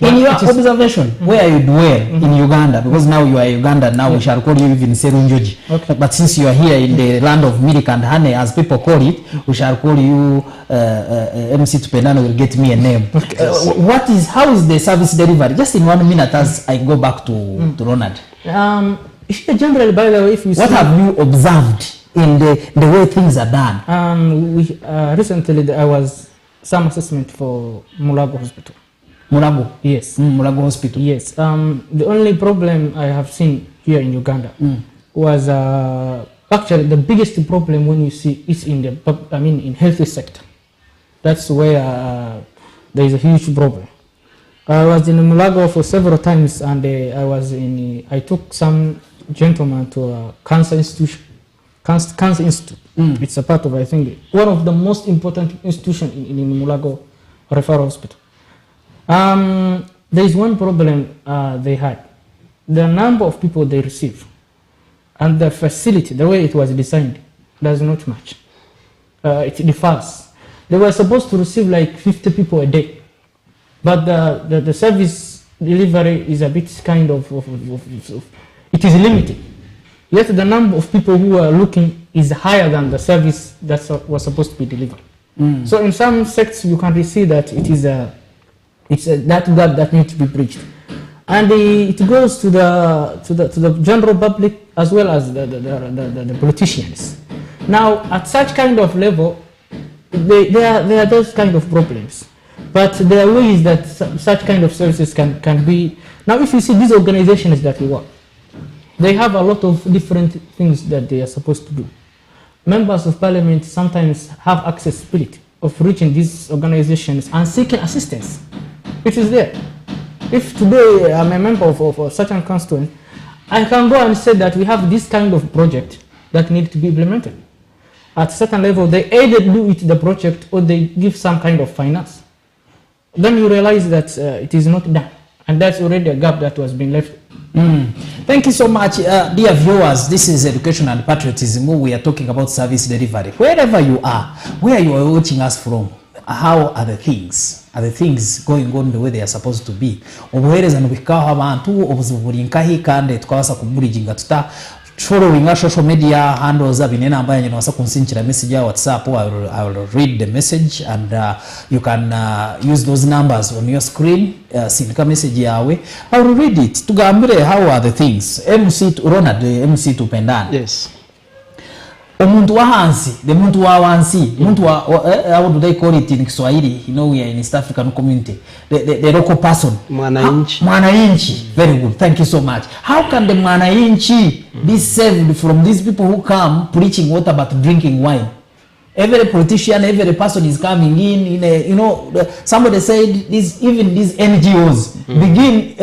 In your observation, where you dwell in Uganda, because now you are Uganda, now we shall call you even Serunjoji. Okay. But since you are here in the land of milk and honey, as people call it, we shall call you MC Tupenano will get me a name. Okay. How is the service delivery? Just in 1 minute as I go back to Ronald. Generally, by the way, if you what have you observed in the way things are done? Recently I was some assessment for Mulago Hospital. Mulago? Yes. Mulago Hospital? Yes. The only problem I have seen here in Uganda was actually the biggest problem when you see is in in health sector. That's where there is a huge problem. I was in Mulago for several times, and I took some gentleman to a cancer institution. Cancer Institute. It's a part of, I think, one of the most important institutions in Mulago Referral Hospital. There is one problem they had. The number of people they receive and the facility, the way it was designed, does not match. It differs. They were supposed to receive like 50 people a day, but the service delivery is a bit kind of it is limited. Yet the number of people who are looking is higher than the service that was supposed to be delivered. So in some sects you can see that it's that gap that needs to be bridged, and it goes to the general public as well as the politicians. Now at such kind of level, there are those kind of problems, but there are ways that such kind of services can be. Now if you see these organizations that we work, they have a lot of different things that they are supposed to do. Members of parliament sometimes have accessibility of reaching these organizations and seeking assistance. It is there. If today I'm a member of such a constituent, I can go and say that we have this kind of project that need to be implemented. At a certain level, they either do it the project or they give some kind of finance. Then you realize that it is not done, and that's already a gap that was being left. Thank you so much, dear viewers. This is Education and Patriotism. We are talking about service delivery. Wherever you are, where you are watching us from, how are the things? Are the things going on the way they are supposed to be? Obuhereza nubikaho abantu obuzuburinkahi kandi tukabasa kuburijinga tuta following our social media handles abinena ambaye nyine wasa kunsinchira message ya WhatsApp. I will read the message and you can use those numbers on your screen. Sindika message yawe, I will read it. Tugambire how are the things. MC Ronald, MC Tupendana. Yes. Omuntu wa hansi, the muntu wa wansi, muntu wa how do they call it in Kiswahili? You know, we are in East African community. The local person. Mwananchi. Mwananchi. Very good. Thank you so much. How can the mwananchi be saved from these people who come preaching what about drinking wine? Every politician, every person is coming in a, you know, somebody said this, even these NGOs begin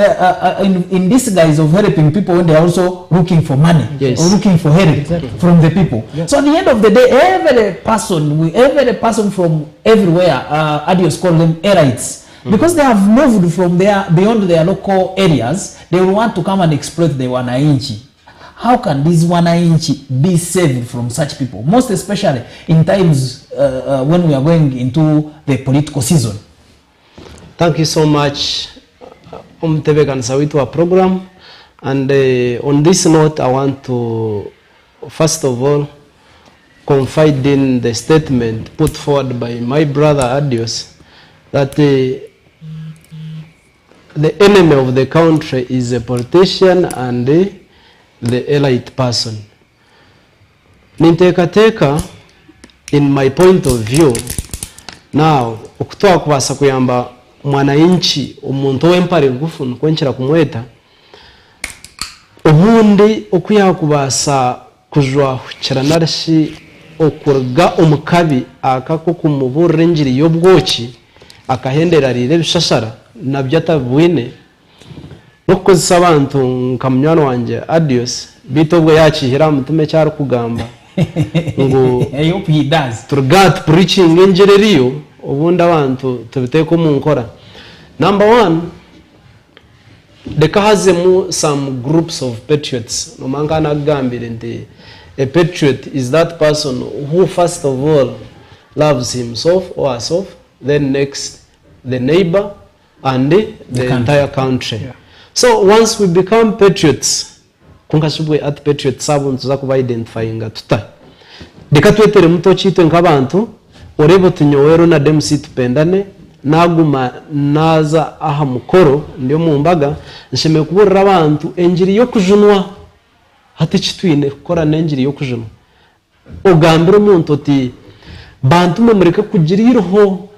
in this guise of helping people when they are also looking for money or looking for help from the people. So at the end of the day, every person from everywhere, Adios call them elites, because they have moved from beyond their local areas, they will want to come and exploit the wananchi. How can this wananchi be saved from such people? Most especially in times when we are going into the political season. Thank you so much, Umtebe Kansawitu, our program. And on this note, I want to, first of all, confide in the statement put forward by my brother Adios, that the enemy of the country is a politician and the elite person. Nintekateka, in my point of view, now okutoa kubasa kuyamba mwananchi omuntu w'empare ngufu nkwenchera kumweta ubundi okuya kubasa kujwa kiranarshi okurga omukabi akako kumubura njiri yobwoki akahendera rire bishashara nabyo atabwine nokozesa abantu nkamnyano wanje Adios bitobwo yakihira mutume cyaro kugamba ngo I hope he does. Turgat preaching engereriyo ubundi abantu tubiteko mu nkora. Number one, dekahazemu some groups of patriots. No mangana gambire nti a patriot is that person who first of all loves himself or herself, then next the neighbor and the entire country. Yeah. So once we become patriots, kunkashubwe at patriots sabo ntuzakuba identifying tuta. Dekatwetere muto chitwe nkabantu orebo tunyowero na demsi tupendane naguma naza aha mukoro ndio mumbaga nsheme kuburira abantu enjiri yo kujunwa hati chitwine kora nenjiri yo kujunwa ogambira umuntu oti bantu mumureke kugirirho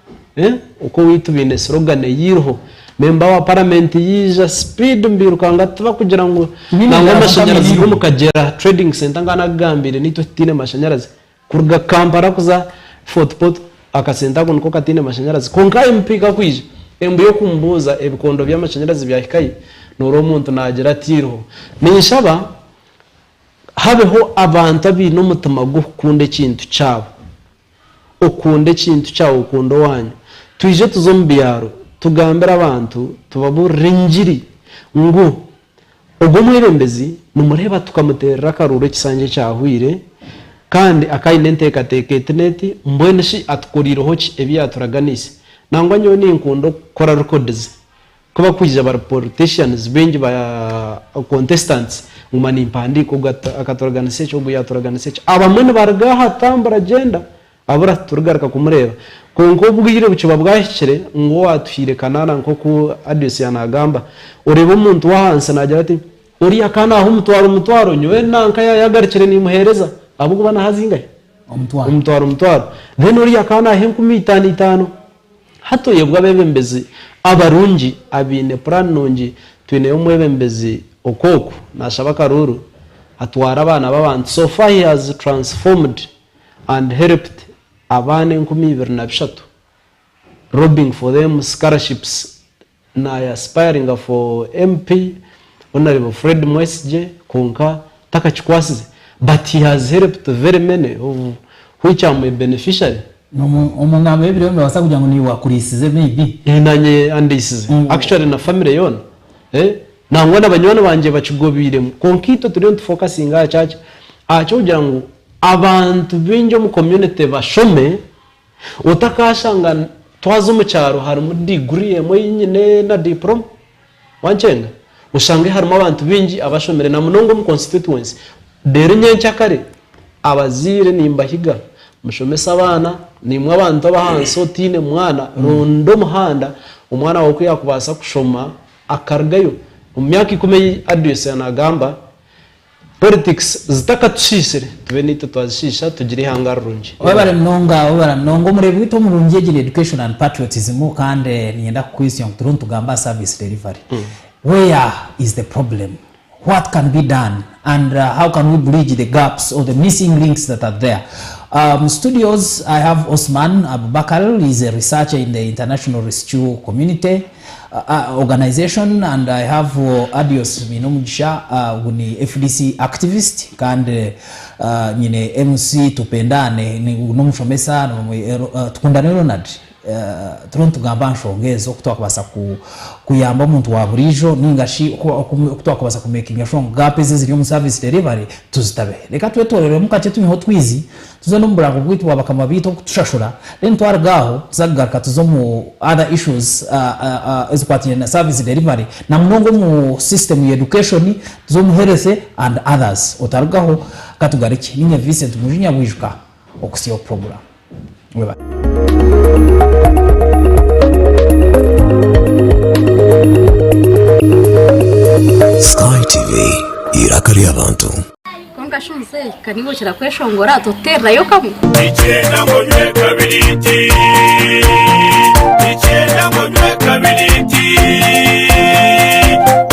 uko witubine slogan yirho memba wa parliament yija speed mbirukanga tuba kugira ngo nangwa amashanyarazi mu Kagera trading center ngana gambire nito tine mashanyarazi kurga Kampala kuza Fort Portal akasenta ko niko katine mashanyarazi konka mpika kwije embu yo kumbuza ebikondo by'amashanyarazi byahikaye noro muntu nagira tiro nishaba habeho abantu abino mutima gukunde kintu cyabo okunde kintu cyawo ukundo wanyu twije tuzombiyaro tugambira abantu tubaburenjiri ngo ubwo mwirembezi numureba tukamuterera karuro kisanje cyahwire kandi akayinenteka internet mbweneshi atukuriroho ebyaturaganise nangwa nyo ni nkundo kora records kuba kujija aba politicians bengi ba contestants ngumani impandiko akaturaganise cyo buyaturaganise abamene bargaha tambara agenda abura turugaruka kumureba konko bwire bucyo bwahikire ngo watwire kanana nko ku Adios yanagamba ureba umuntu wahanse nagira ati uri akana aho umutwaro nyowe nanka yagarikire ni muhereza abugo bana hazingaye umutwaro then uri akana henkumi 5 hato yebwa bebembezi abarungi abine plan nongi twine umwebembezi okoko nashaba karuru atwara abana babantu so far he has transformed and helped abana 2023 robbing for them scholarships na aspiring for MP Honorable Fred Mwesije konka takachikwasize, but he has helped very many of which are my beneficiary. Umungame ebire basa kugira ngo ni wakurisize maybe inanye andisize actually na family yona nangwana abanywana banje bacugobire konkito turi focusing a church acho kugira ngo abantu binjo mu community bashome utakashanga twazo mu cyaro hari mu degree emwe nyine na diploma wancenga ushange harimo abantu binji abashomere na munongo mu constituency dere nyencyakare abazire nimbahiga mushomesa abana nimwe abantu abahanso tine mwana rundo muhanda umwana wako yakubasa kushoma akargayo mu myaka 10 adresse yanagamba politics zitakatushishire tubenito twazishisha tugire hangarunje wabara mnongo murebwito murunje gire education and patriotism kandi nienda question tugamba service delivery. Where is the problem? What can be done, and how can we bridge the gaps or the missing links that are there? Studios, I have Osman Abubakar. He's a researcher in the International Rescue Community organization, and I have Adios Mujinya, wuni FDC activist, kandi nyine MC tupendane ni unomushomesa tukundane Ronald. Turonto gabansho ngezo kutwakabasa kuyamba umuntu wa burijo ningashi kutwakabasa kumakinga shong gapeze ziri mu service delivery tuzitabe reka twetorere mukace tumiho twizi tuzo nomburango bwitu wabakama bito kutushashura then twargaho zagaruka tuzo mu other issues ezikwatiye na service delivery na mnongo mu system ya education tuzo mu health and others otargaho katugariki ninye Vicent Mujinya Bwijuka okusiyo program weba Sky TV irakari abantu konka shunze kanibo kira kweshongora totera yo kamu icyenda ngo nywe kabiriti icyenda ngo nywe kabiriti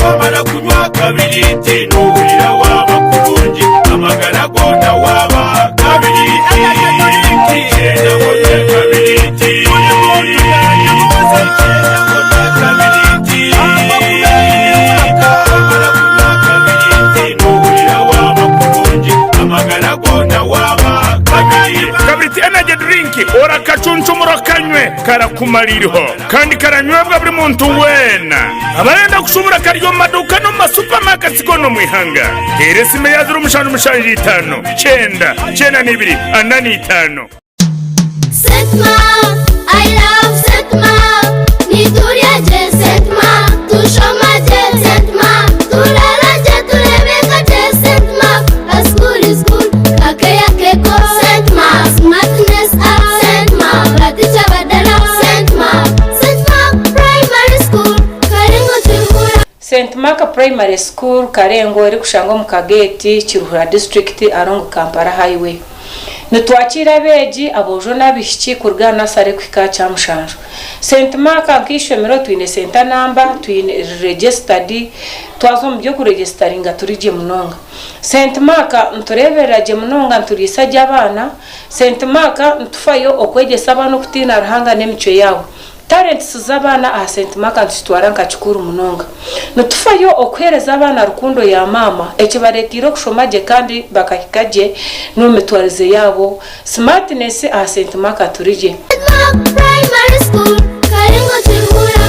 wamara kunywa kabiriti nuhira waba kurungi amagara gona waba kabiriti icyenda ngo nywe kabiriti kabiriti energy drink ora kacuncu kanywe karakumaririho kandi karanywebwa buri muntu wena abayenda kushobora karyo maduka no masupermarket kono mwihanga eresime yazuru mushanje 5 cyenda n'ibiri anani 5 Setma, I love Setma. Nituria je Setma, tushoma je Setma, tulala je tulebeka je Setma. A school is good, kakeya keko Setma. Smartness up Setma, baticha badala Setma. Setma Primary School, Karengo Chiruhura. St. Mark Primary School Karengo eri kushango mu Kageti Chiruhura District along Kampala Highway. Nitwakira beji abojo nabishiki kurgana sare kwika cha mushanjo. St. Mark akishomero twine center number twine registered twazo mbyo ku registeringa turije munonga. St. Mark nturebera je munonga nturisajya abana. St. Mark ntufayo okwegesa abana kutina ruhanga n'emico yawo. Talents z'abana a St. Mark ntitwara nkacikuru munonga. Ntufayo okwereza abana rukundo ya mama ekibaretiro kushomaje kandi bakahikaje no metwarize yabo smartness a St. Mark turije. Primary School, Karengo Chiruhura.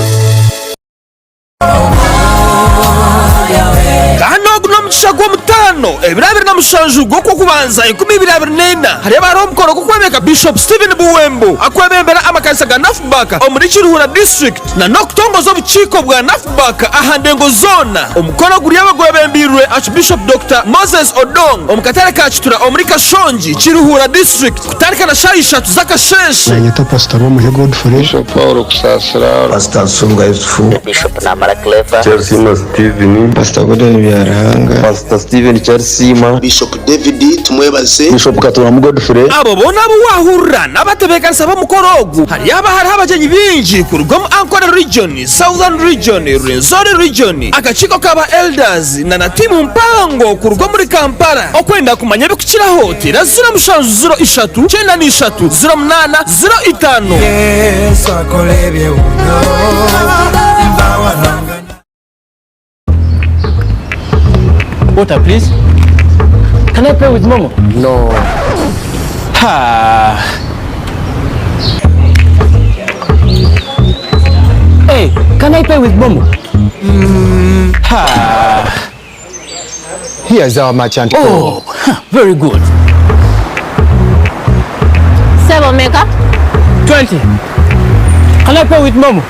Kano guno mushagwa mutano ebirabiri na mushanju gwo kubanza 2024 hareba ro mukoro kukwemeka Bishop Stephen Buwembo akwebembera amakanisa ga Nafubaka omuri Chiruhura district na nokutongoza obukiiko bwa Nafubaka ahandengo zona omukoro guri abagwebembirwe Archbishop Dr. Moses Odong omukatare ka Kitura omuri Kashonji Chiruhura district kutarika na shaisha tuzakashenshe nanyeta Pastor Muhe Godfrey Bishop Paul Kusasira Pastor Sunga Yusufu Bishop Namara Clever Chelsea Steven Pastor Gordon Byarahanga Pastor Steven Chelsea turabasiima Bishop David tumwebaze Bishop Katuramu Godfrey abo bona abo wahurira n'abatebekanisa b'umukorogo hari abajenyi binji ku rugom Ankole region, Southern region, Rwenzori region, agaciko kaba elders na timu mpango ku rugom muri Kampala okwenda kumanya bikukiraho tira 0703 93 08 05 Yesu akolebye uno mbawananga. Water, please. Can I play with Momo? no Ha. Hey, can I play with Momo? Ha. here is our merchant Oh, very good. 7 mega? 20. Can I play with Momo?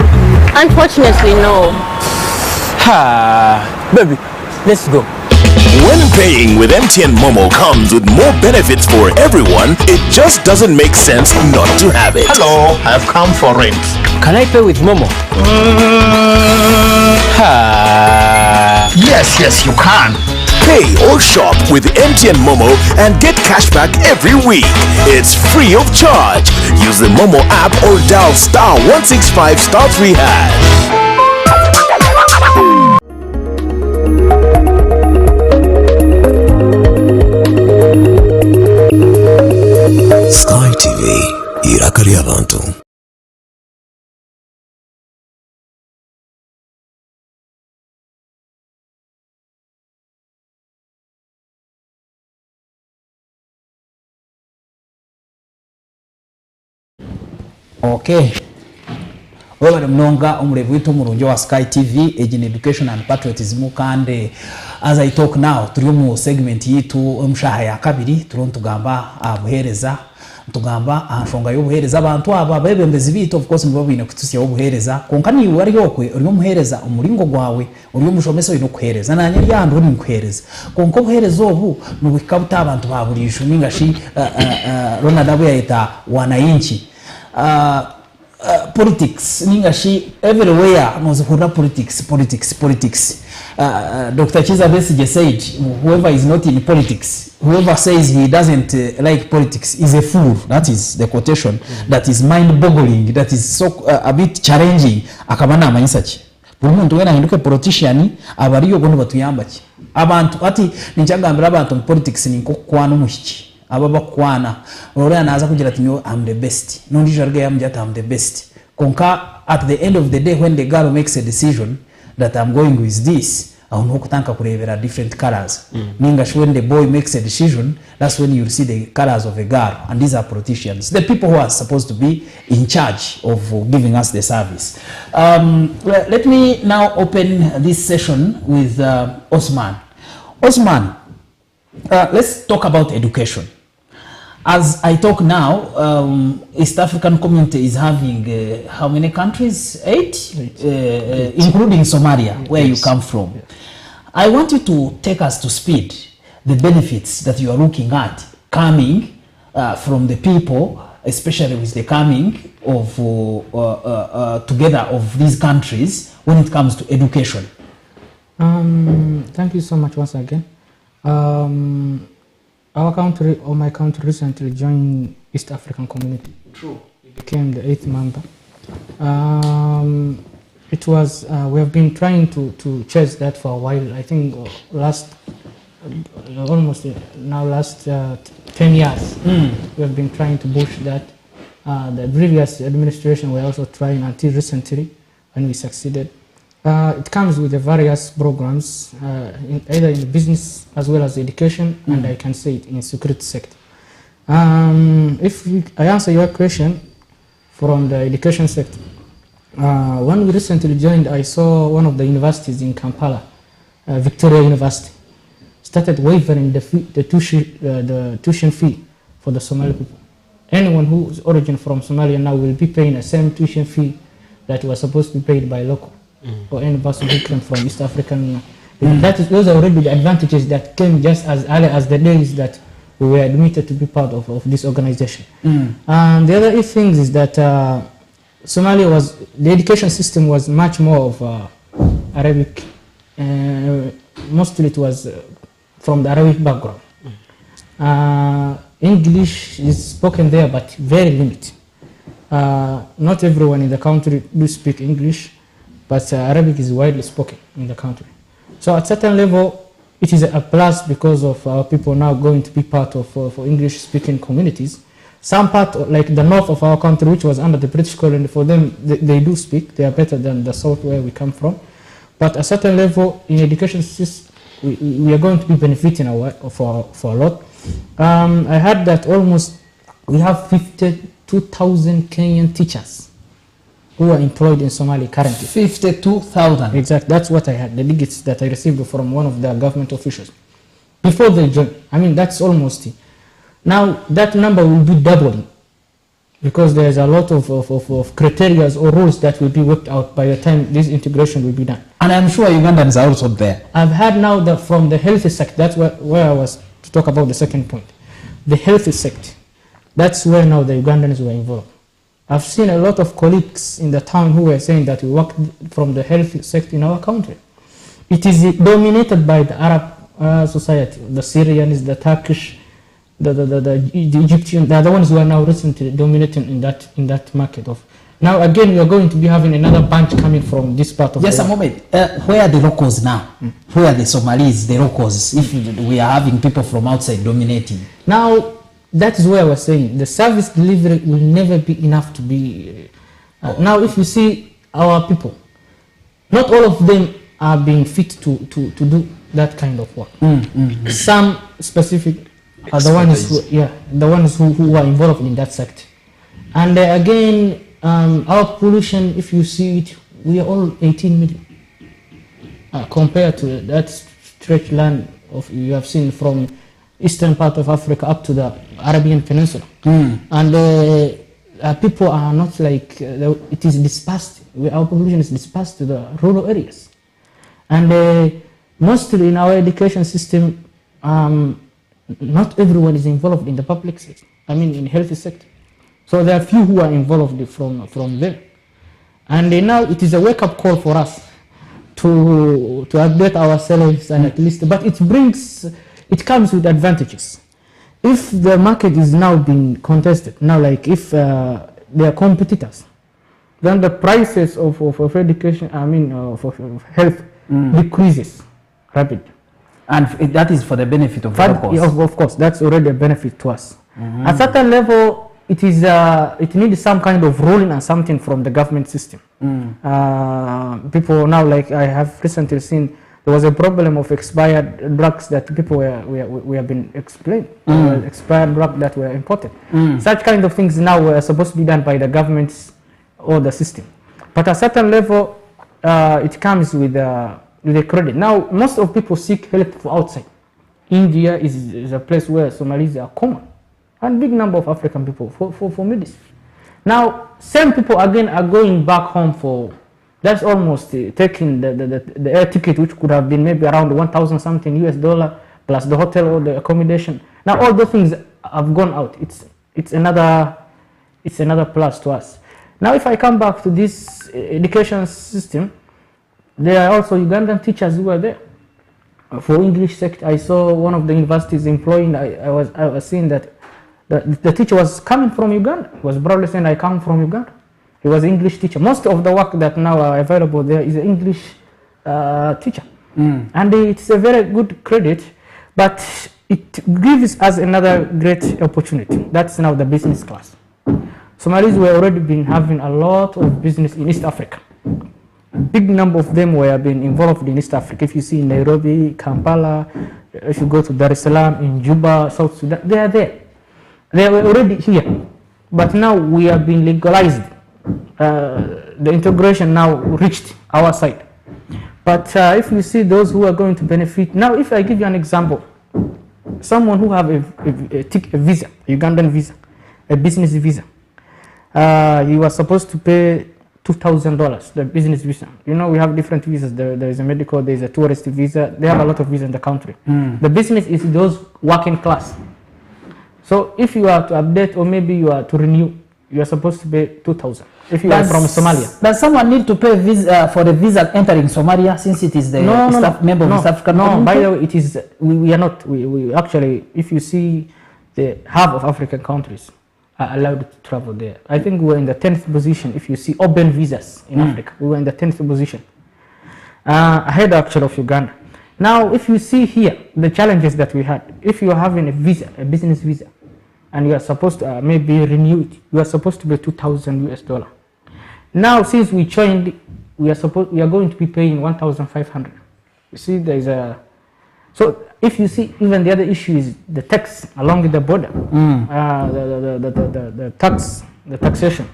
Unfortunately, no. Ha. Baby, let's go. When paying with MTN Momo comes with more benefits for everyone, it just doesn't make sense not to have it. Hello, I've come for rent. Can I play with Momo? Ha. Yes, you can. Pay or shop with MTN Momo and get cashback every week. It's free of charge. Use the Momo app or dial *165*3#. Sky TV, irakari abantu. Okay. Wewe mnonga umurevu wito murunjo wa Sky TV Agent Education and Patriotism kandi as I talk now turi mu segment yitu omushaha ya kabiri turon tugamba abuhereza tugamba ahashonga y'ubuhereza abantu aba bebembezi bito of course nibo bine kutusya y'ubuhereza konka ni wari yokwe uri muhereza umuringo gwawe uri mushomese ino kuhereza nanya yandu uri muhereza konko buhereza obu nubikabuta abantu baburisho ningashi Ronald Abu yaita wananchi politics ningashi everywhere nozikura politics Dr. Chiza Besigye said whoever is not in politics, whoever says he doesn't like politics is a fool. That is the quotation. That is mind-boggling, that is so a bit challenging. Akabana amanyisachi buri muntu wena hinduke politician abariyo gono batuyambaki abantu ati ninchagambira abantu mu politics ninko kwana umushiki aba bakwana ora naza kugira ati I'm the best nondi jarge yamjata I'm the best konka at the end of the day when the girl makes a decision that I'm going with this aho nuko tanka kurebera different colors ningashi when the boy makes a decision that's when you see the colors of a girl and these are politicians, the people who are supposed to be in charge of giving us the service. Let me now open this session with Osman. Let's talk about education. As I talk now, East African community is having how many countries? 8? Including Somalia, where you come from. I want you to take us to speed the benefits that you are looking at coming from the people, especially with the coming of together of these countries when it comes to education. Thank you so much once again. Our country, or my country, recently joined East African Community. True. It became the 8th member. It was we have been trying to chase that for a while. I think last 10 years we have been trying to push that. The previous administration were also trying until recently, and we succeeded. It comes with the various programs, either in business as well as education, and I can say it in security sector. If I answer your question from the education sector, when we recently joined, I saw one of the universities in Kampala, Victoria University, started waiving the tuition fee for the Somali people. Anyone whose origin from Somalia now will be paying the same tuition fee that was supposed to be paid by local or any person who came from East African. Those are already the advantages that came just as early as the days that we were admitted to be part of this organization. And the other thing is that Somalia the education system was much more of Arabic. Mostly it was from the Arabic background. English is spoken there, but very limited. Not everyone in the country do speak English, but Arabic is widely spoken in the country. So at certain level, it is a plus because of our people now going to be part of for English-speaking communities. Some part, like the north of our country, which was under the British colony, for them, they do speak. They are better than the south where we come from. But at a certain level, in education system, we are going to be benefiting for a lot. I heard that almost we have 52,000 Kenyan teachers who are employed in Somalia currently. 52,000? Exactly. That's what I had, the digits that I received from one of the government officials. Before they joined, I mean, that's almost it. Now, that number will be doubling because there's a lot of criteria or rules that will be worked out by the time this integration will be done. And I'm sure Ugandans are also there. I've heard now that from the health sector, that's where I was to talk about the second point. The health sector, that's where now the Ugandans were involved. I've seen a lot of colleagues in the town who were saying that we work from the health sector in our country. It is dominated by the Arab society, the Syrians, the Turkish, the Egyptian, they are the ones who are now recently dominating in that market. Now again, we are going to be having another bunch coming from this part of the world. Yes, a moment. Where are the locals now? Where are the Somalis, the locals, if we are having people from outside dominating? Now, that is where I was saying, the service delivery will never be enough to be... Now, if you see our people, not all of them are being fit to do that kind of work. Some specific are the ones who are involved in that sector. And again, our pollution, if you see it, we are all 18 million compared to that stretch land of you have seen from eastern part of Africa up to the Arabian Peninsula. And people are not like it is dispersed. Our population is dispersed to the rural areas, and mostly in our education system, not everyone is involved in the public sector. I mean, in health sector. So there are few who are involved from there. And now it is a wake-up call for us to update ourselves and at least, but it comes with advantages. If the market is now being contested, now like if they are competitors, then the prices of education, I mean, for health decreases rapidly. And that is for the benefit of the locals. Of course, that's already a benefit to us. At a certain level, it needs some kind of ruling and something from the government system. People now, like I have recently seen, there was a problem of expired drugs that people we have been explained, expired drugs that were imported. Such kind of things now were supposed to be done by the governments or the system. But at a certain level, it comes with the credit. Now, most of people seek help for outside. India is a place where Somalis are common, and big number of African people for medicine. Now, same people again are going back home for, that's almost taking the air ticket, which could have been maybe around 1,000 something US dollar plus the hotel or the accommodation. Now all those things have gone out. It's another plus to us. Now, if I come back to this education system, there are also Ugandan teachers who are there. For English sector, I saw one of the universities employing, I was seeing that the teacher was coming from Uganda. He was probably saying, I come from Uganda. He was an English teacher. Most of the work that now are available there is an English teacher. And it's a very good credit, but it gives us another great opportunity. That's now the business class. Somalis were already been having a lot of business in East Africa. A big number of them were being involved in East Africa. If you see in Nairobi, Kampala, if you go to Dar es Salaam, in Juba, South Sudan, they are there. They were already here. But now we have been legalized. The integration now reached our side. But if you see those who are going to benefit, now if I give you an example, someone who have a visa, a Ugandan visa, a business visa, he was supposed to pay $2,000, the business visa. You know, we have different visas. There is a medical, there is a tourist visa. They have a lot of visas in the country. The business is those working class. So if you are to update or maybe you are to renew, you are supposed to pay $2,000. if you are from Somalia. Does someone need to pay visa for the visa entering Somalia since it is the member of East African community? By the way, it is we are not. We actually, if you see, the half of African countries are allowed to travel there. I think we're in the 10th position. If you see open visas in Africa, we were in the 10th position, ahead actually of Uganda. Now, if you see here the challenges that we had, if you are having a visa, a business visa, and you are supposed to maybe renew it, you are supposed to pay $2,000 US. Now, since we joined, we are going to be paying 1,500. You see, there is a. So if you see, even the other issue is the tax along the border, the taxation.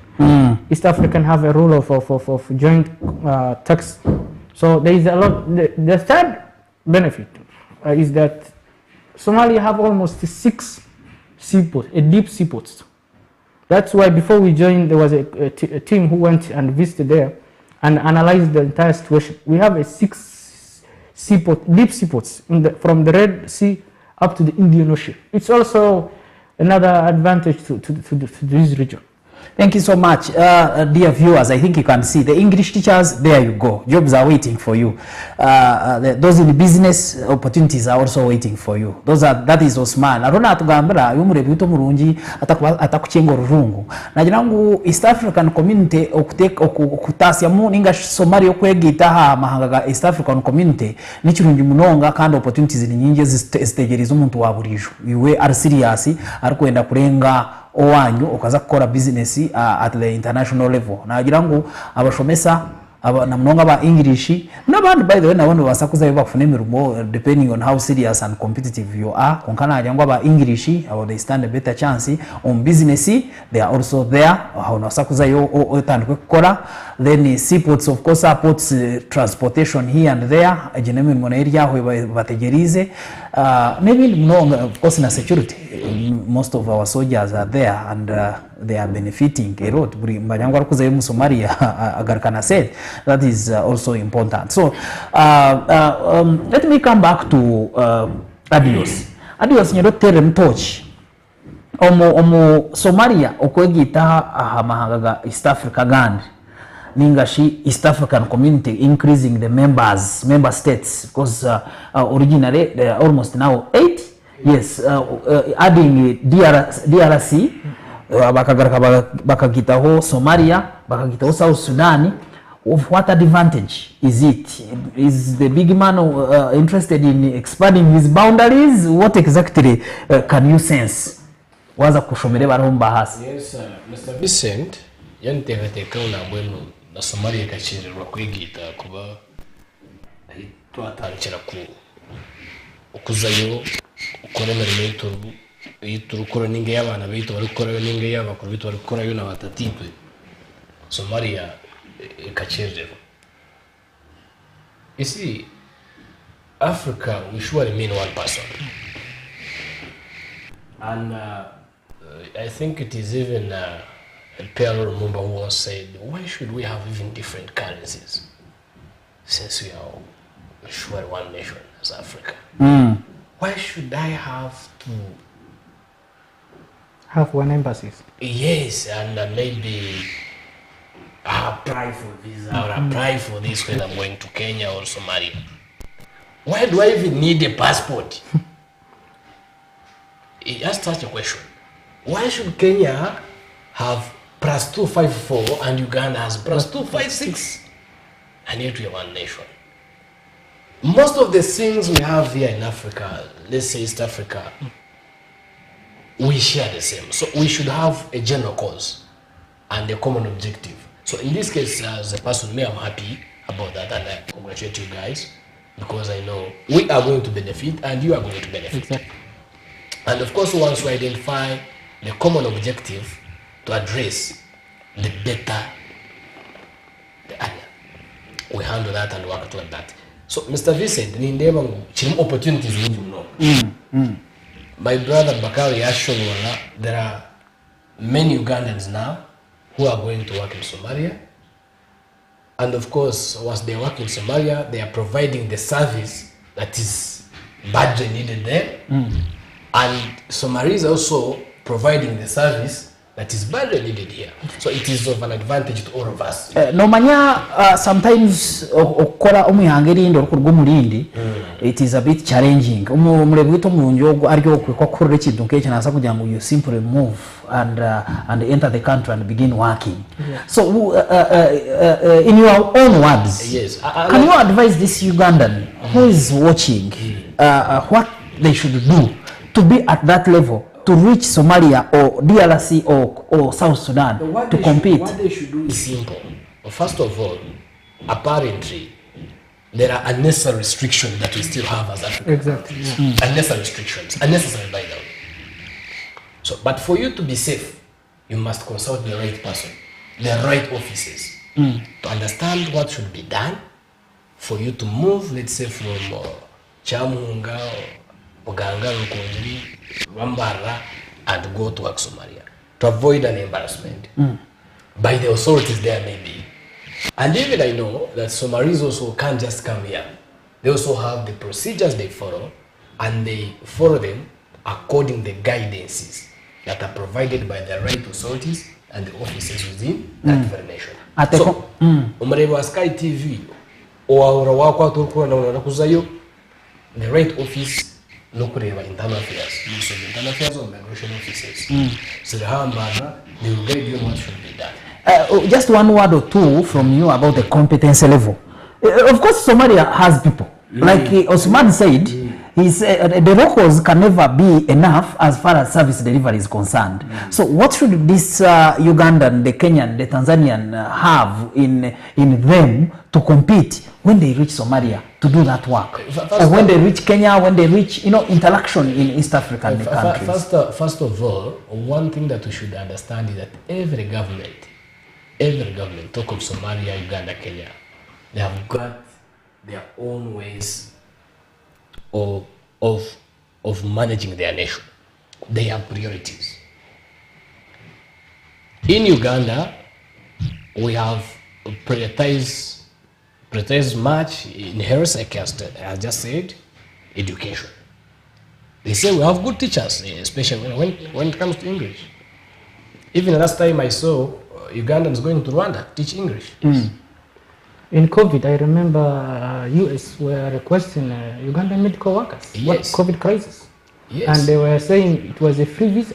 East African have a rule of joint tax. So there is a lot. The third benefit is that Somalia have almost 6 seaports, deep seaports. That's why before we joined, there was a team who went and visited there and analyzed the entire situation. We have 6 deep seaports from the Red Sea up to the Indian Ocean. It's also another advantage to this region. Thank you so much, dear viewers. I think you can see the English teachers. There you go. Jobs are waiting for you. Those in the business opportunities are also waiting for you. That is Osman. Arona atugambira yumurebe uto murungi atakuchenga urungu. Nagira ngu East African community okutasya mu ninga Somalia okwegita ha mahanga East African community ni kirungi munonga kandi opportunities ni nyingi zitegereza umuntu waburijo. Iwe are serious arikwenda kurenga owanyu okaza gukora business at the international level. Nagira ngo abashomesa namnonga ba English n'abandi by the way nabone basakuza bakufuna imirumo depending on how serious and competitive you are. Konkana ajangwa ba English or they stand a better chance on business. They are also there how nasakuza yo otandwe gukora. Then seaports of course supports transportation here and there. Ajenemi mona area aho bategerize maybe mnonga of course na security. Most of our soldiers are there and they are benefiting a lot. Mbanyangwa kuza yo Somalia agarkana said that is also important. So let me come back to Adios. Adios nyedo tere mtochi omo Somalia okwegita ahamahanga East Africa gand ningashi East African community increasing the member states because originally there are almost now 8. Yes, adding DRC bakagitaho Somalia bakagitaho South Sudan. Of what advantage is it? Is the big man interested in expanding his boundaries? What exactly can you sense? Waza kushomere barumba hasi. Yes, Mr. Vicent, yantegateka unabwenu na Somalia kachirwa kwigita kuba twatangira ku okuzayo ukora imirimo yiturukora ninge y'abana bitu barikora ninge y'abakuru bitu barikora yo nabatatitwe Somalia kachirwa. You see, Africa we surely mean one person, and I think it is even Pierre Lumumba who once said, why should we have even different currencies since we are sure one nation as Africa? Why should I have to have one embassy? Yes, and maybe apply for visa or apply for this when I'm going to Kenya or Somalia. Why do I even need a passport? Just such a question. Why should Kenya have plus 254 and Uganda has plus 256? And yet we are one nation. Most of the things we have here in Africa, let's say East Africa, we share the same. So we should have a general cause and a common objective. So in this case, as a person, I'm happy about that and I congratulate you guys because I know we are going to benefit and you are going to benefit. Exactly. And of course, once we identify the common objective to address the better the area, we handle that and work toward that. So, Mr. Vicent, opportunities would you know. My brother Bakari actually, there are many Ugandans now who are going to work in Somalia. And of course, once they work in Somalia, they are providing the service that is badly needed there. And Somalia is also providing the service that is badly needed here. So it is of an advantage to all of us. No manya sometimes okora omuyangeri ndo kurwo mulindi it is a bit challenging. Umulebwito munjo aryo kwekora ekintu nk'ekyo nasa kugira ngo you simply move and enter the country and begin working. So in your own words, yes, can you advise this Ugandan who is watching what they should do to be at that level, to reach Somalia or DRC or South Sudan to compete? What they should do is simple. First of all, apparently, there are unnecessary restrictions that we still have as Africans. Exactly. Yeah. Unnecessary restrictions. Unnecessary by the way. So, but for you to be safe, you must consult the right person, the right offices, to understand what should be done for you to move, let's say, from Chamunga or Oganga, Rukunjiri, Wambara, and go to Somalia to avoid an embarrassment by the authorities there maybe. And even I know that Somalis also can't just come here. They also have the procedures they follow, and they follow them according to the guidances that are provided by the right authorities and the offices within that very nation. So, umurebe wa Sky TV owaura wako aturukura na unakuzayo the right office no kureba internal affairs. So the internal affairs or migration offices. So the Hambana, they will guide you on what should be done. Just one word or two from you about the competency level. Of course, Somalia has people. Like Osman said, the locals can never be enough as far as service delivery is concerned. So what should this Ugandan, the Kenyan, the Tanzanian have in them to compete when they reach Somalia to do that work? When they reach Kenya, when they reach, interaction in East African countries. First of all, one thing that we should understand is that every government, talk of Somalia, Uganda, Kenya, they have got their own ways of managing their nation. They have priorities. In Uganda, we have prioritized much in health, I just said, education. They say we have good teachers, especially when it comes to English. Even last time I saw Ugandans going to Rwanda teach English. In COVID, I remember US were requesting Ugandan medical workers. Yes. What COVID crisis. Yes. And they were saying it was a free visa.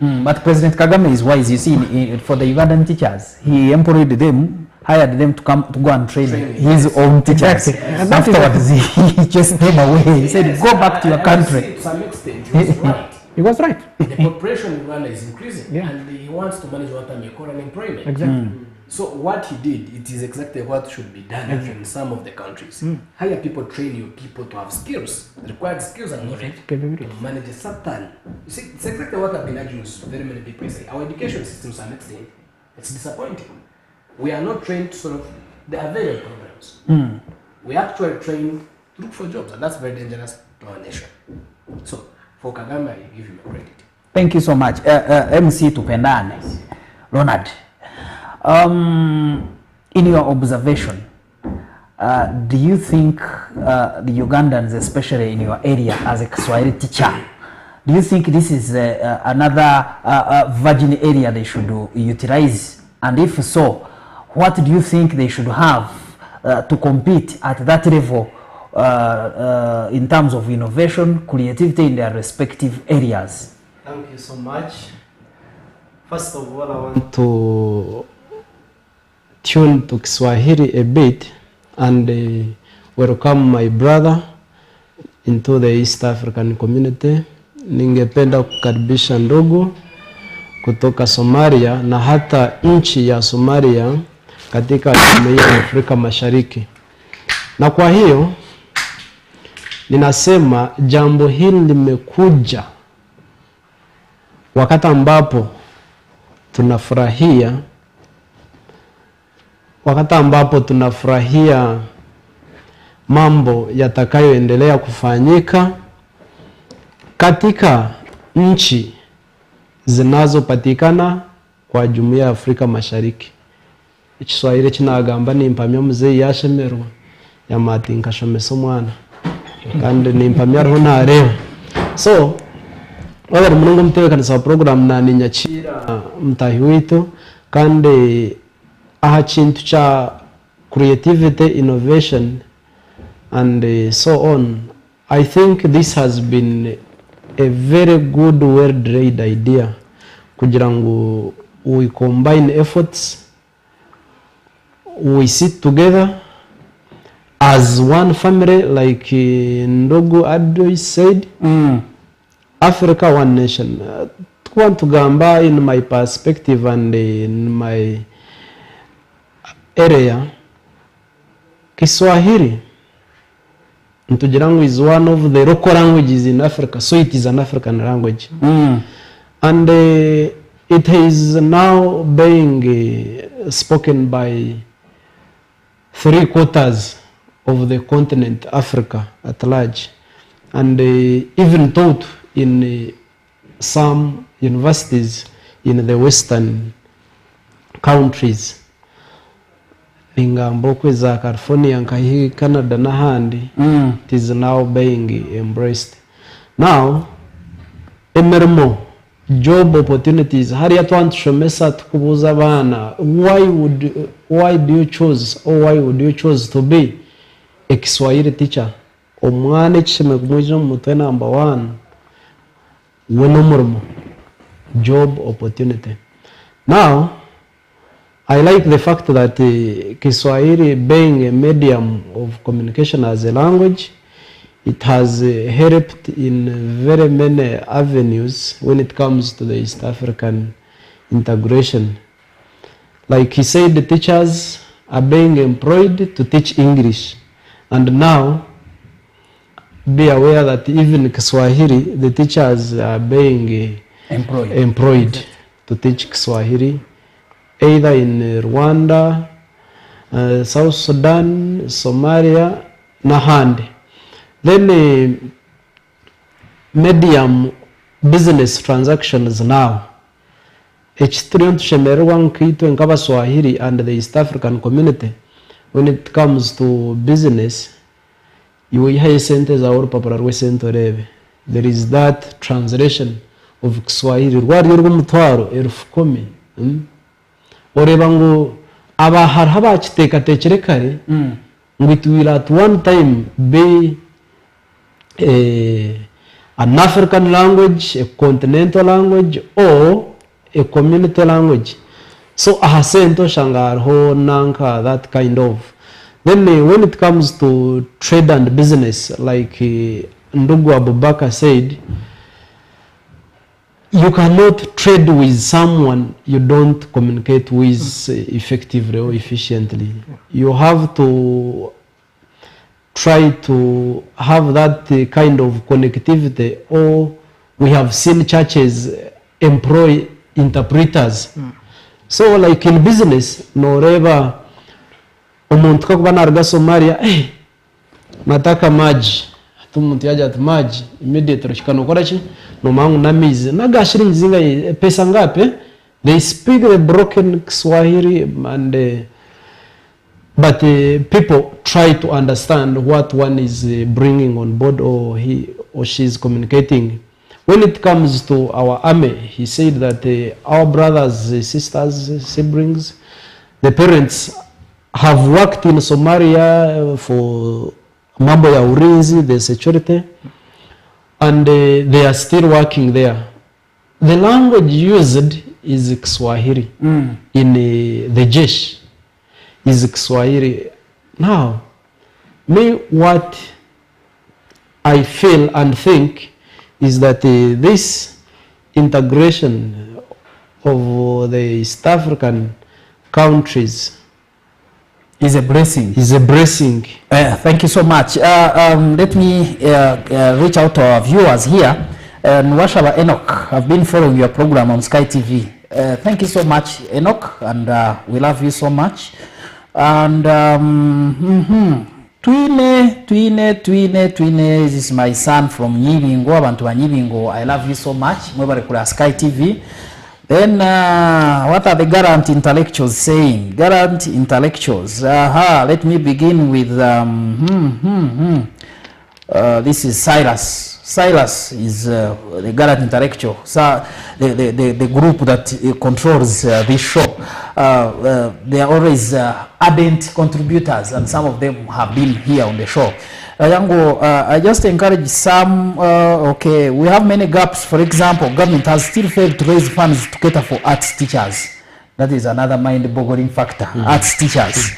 But President Kagame is wise. You see, for the Ugandan teachers, he employed them, hired them to go and train his own teachers. Exactly. And afterwards, he just came away. He said, "Go back to your country." To some extent, he was right. He was right. The population in Uganda is increasing, Yeah. and he wants to manage what I'm calling unemployment. Exactly. So what he did, it is exactly what should be done in some of the countries. Hire people, train your people to have skills, required skills and knowledge to manage a certain. You see, it's exactly what I've been arguing with very many people. Say our education system, to some extent, it's disappointing. We are not trained to solve the available problems. We actually trained to look for jobs, and that's very dangerous to our nation. So for Kagame, I give him credit. Thank you so much. MC Tupendane. Ronald. In your observation, do you think the Ugandans, especially in your area as a Kiswahili teacher, do you think this is another virgin area they should utilize? And if so, what do you think they should have to compete at that level in terms of innovation, creativity in their respective areas? Thank you so much. First of all, I want to tune to Kiswahili a bit and welcome my brother into the East African community. Ningependa kukaribisha ndugu kutoka Somalia na hata nchi ya Somalia katika jumuiya ya Afrika Mashariki. Na kwa hiyo ninasema jambo hili limekuja wakati ambapo tunafurahia mambo yatakayoendelea kufanyika katika nchi zinazopatikana kwa jumuiya ya Afrika Mashariki. Igiswahili kinagamba nimpamya muzeyi yashemerwa yamatinka shomeso mwana kandi nimpamya roho nareba. So wabera munonga mutebekanisa program na ninyakira mutahi witu kandi aha kintu cha creativity, innovation and so on. I think this has been a very good, well-laid idea kugira ngo we combine efforts, we sit together as one family, like Ndogo Adoi said, Africa one nation. Want to gamba, in my perspective and in my area, Kiswahili Ntujirangu is one of the local languages in Africa, so it is an African language. And it is now being spoken by 3/4 of the continent, Africa at large, and even taught in some universities in the Western countries. Ingambo kweza California nkahi Canada na handi it is now being embraced. Now emermo job opportunities hari atwantushomesa tukubuza abana why do you choose or why would you choose to be a Kiswahili teacher? Omwana kishime kumwijo mutwe number 1 wenomurmo job opportunity. Now I like the fact that Kiswahili being a medium of communication as a language, it has helped in very many avenues when it comes to the East African integration. Like he said, the teachers are being employed to teach English, and now be aware that even Kiswahili, the teachers are being employed to teach Kiswahili, either in Rwanda, South Sudan, Somalia, Nahandi. Then medium business transactions now. H3 tushemerwa nkitu nkaba Swahili and the East African community. When it comes to business, you have sente za uru papara rwe sente rebe. There is that translation of Kiswahili. Rwari rw'umutwaro 10,000. Oreba ngo abahari habakiteka tekere kare ngo it will at one time be an African language, a continental language, or a community language. So ahasento shangarho nanka, that kind of. Then when it comes to trade and business, like Ndugu Abubakar said, you cannot trade with someone you don't communicate with effectively or efficiently. You have to try to have that kind of connectivity, or we have seen churches employ interpreters. So like in business, noreva umuntu kakuba narga Somalia, nataka maji, tumuntu yaje ati maji, immediately shikano kora chi no mangu namizi naga shilingi zinga pesa ngapi. They speak the broken Kiswahili and but people try to understand what one is bringing on board, or he or she is communicating. When it comes to our army, he said that our brothers, sisters, siblings, the parents have worked in Somalia for mambo ya ulinzi, the security, and they are still working there. The language used is Kiswahili in the jesh. Is Kiswahili. Now, me what I feel and think is that this integration of the East African countries is a blessing. Is a blessing. Thank you so much. Let me reach out to our viewers here. Nwashaba Enoch, I've been following your program on Sky TV. Thank you so much, Enoch, and we love you so much. And Twine, this is my son from Nyibingo, abantu wa Nyibingo. I love you so much. Mwebare kula Sky TV. Then what are the Garant intellectuals saying? Garant intellectuals. Let me begin with This is Silas. Silas is the Gallant Intellectual, so the group that controls this show. They are always ardent contributors, and some of them have been here on the show. Yango, I just encourage some, okay, we have many gaps. For example, government has still failed to raise funds to cater for arts teachers. That is another mind-boggling factor, arts teachers.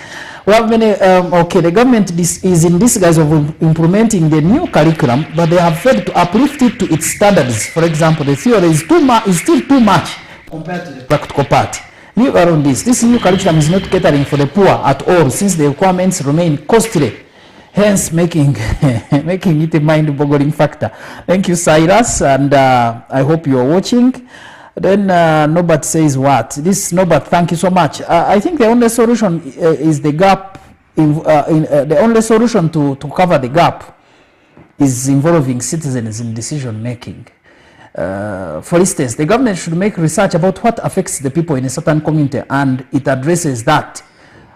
We have many, okay, the government is in disguise of implementing the new curriculum, but they have failed to uplift it to its standards. For example, the theory is still too much compared to the practical part. Leave around this. This new curriculum is not catering for the poor at all, since the requirements remain costly, hence making it a mind-boggling factor. Thank you, Cyrus, and I hope you are watching. Then Norbert says what? This Norbert, thank you so much. I think the only solution is the gap. The only solution to cover the gap is involving citizens in decision making. For instance, the government should make research about what affects the people in a certain community, and it addresses that,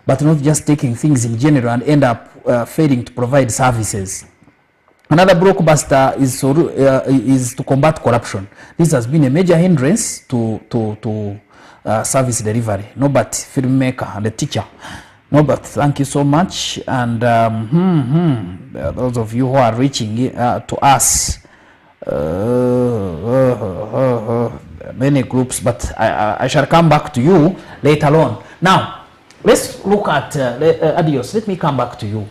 but not just taking things in general and end up failing to provide services. Another blockbuster is to combat corruption. This has been a major hindrance to service delivery. Norbert, filmmaker and a teacher. Norbert, thank you so much. And those of you who are reaching to us, many groups, but I shall come back to you later on. Now, let's look at, Adios, let me come back to you.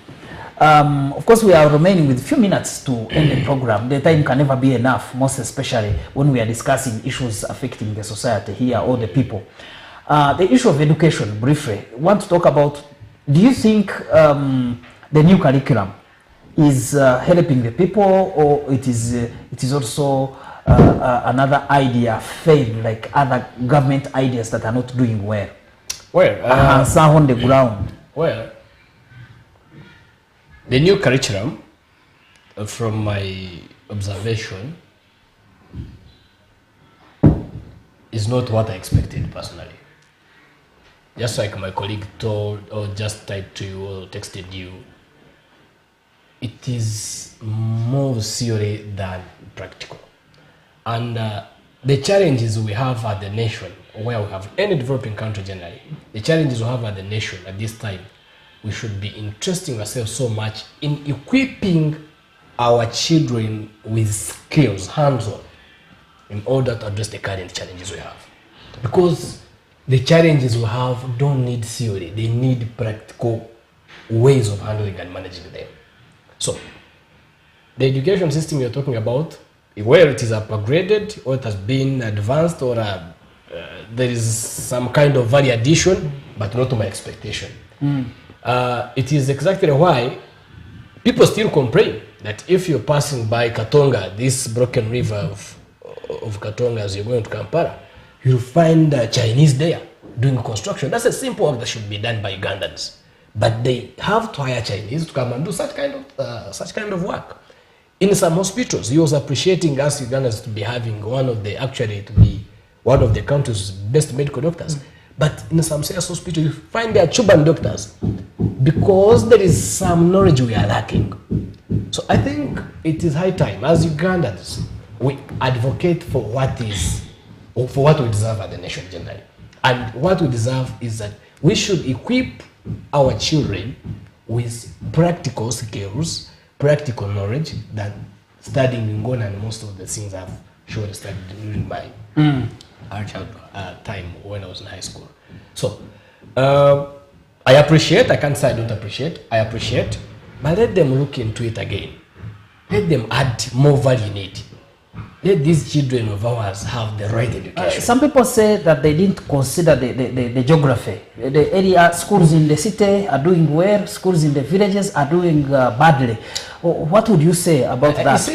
Of course, we are remaining with a few minutes to end the program. The time can never be enough, most especially when we are discussing issues affecting the society here or the people. The issue of education, briefly, I want to talk about, do you think the new curriculum is helping the people, or it is also another idea failed like other government ideas that are not doing well? Well, some on the ground. Well, the new curriculum, from my observation, is not what I expected personally. Just like my colleague told, or just typed to you or texted you, it is more theory than practical. And the challenges we have at the nation, where we have any developing country generally, the challenges we have at the nation at this time, we should be interesting ourselves so much in equipping our children with skills, hands-on, in order to address the current challenges we have. Because the challenges we have don't need theory, they need practical ways of handling and managing them. So, the education system you're talking about, where it is upgraded, or it has been advanced, or there is some kind of value addition, but not to my expectation. It is exactly why people still complain that if you're passing by Katonga, this broken river of Katonga, as you're going to Kampala, you'll find Chinese there doing construction. That's a simple work that should be done by Ugandans, but they have to hire Chinese to come and do such kind of work. In some hospitals, he was appreciating us Ugandans to be having to be one of the country's best medical doctors. But in some serious hospitals, you find their Cuban doctors because there is some knowledge we are lacking. So I think it is high time, as Ugandans, we advocate for what we deserve at the nation generally. And what we deserve is that we should equip our children with practical skills, practical knowledge that studying in Ghana and most of the things I've surely studied during my time when I was in high school. So, I appreciate, I can't say I don't appreciate, I appreciate, but let them look into it again. Let them add more value in it. Let these children of ours have the right education. Some people say that they didn't consider the geography. The area, schools in the city are doing well, schools in the villages are doing badly. What would you say about that?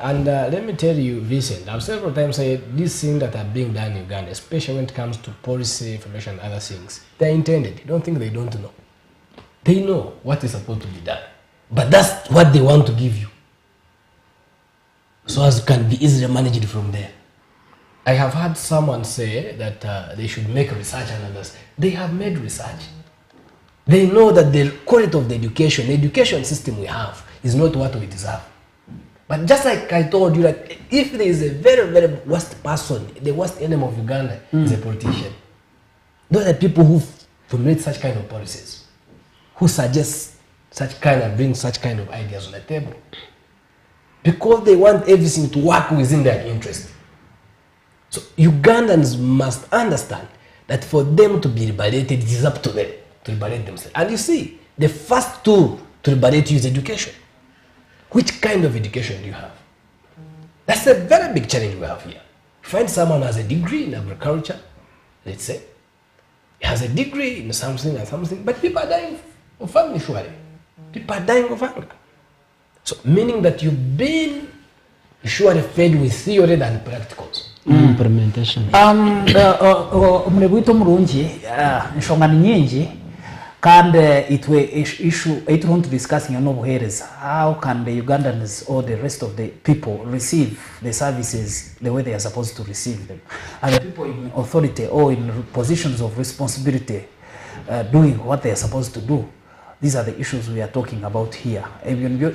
And let me tell you, Vicent, I've several times said these things that are being done in Uganda, especially when it comes to policy, information, and other things, they're intended. You don't think they don't know. They know what is supposed to be done. But that's what they want to give you, so as it can be easily managed from there. I have heard someone say that they should make research and others. They have made research. They know that the quality of the education system we have is not what we deserve. But just like I told you, that if there is a very, very worst person, the worst enemy of Uganda is a politician. Those are people who formulate such kind of policies, who suggest such kind and bring such kind of ideas on the table. Because they want everything to work within their interest. So Ugandans must understand that for them to be liberated, it is up to them to liberate themselves. And you see, the first tool to liberate you is education. Which kind of education do you have? That's a very big challenge we have here. Find someone who has a degree in agriculture, let's say. He has a degree in something and something, but people are dying of famine, surely. People are dying of hunger. So, meaning that you've been surely fed with theory than practicals. Implementation. Mlebwito murungi, nshongani nyingi, kandi it want to discuss n'obuhereza. How can the Ugandans or the rest of the people receive the services the way they are supposed to receive them? And the people in authority or in positions of responsibility doing what they are supposed to do. These are the issues we are talking about here. Ebyo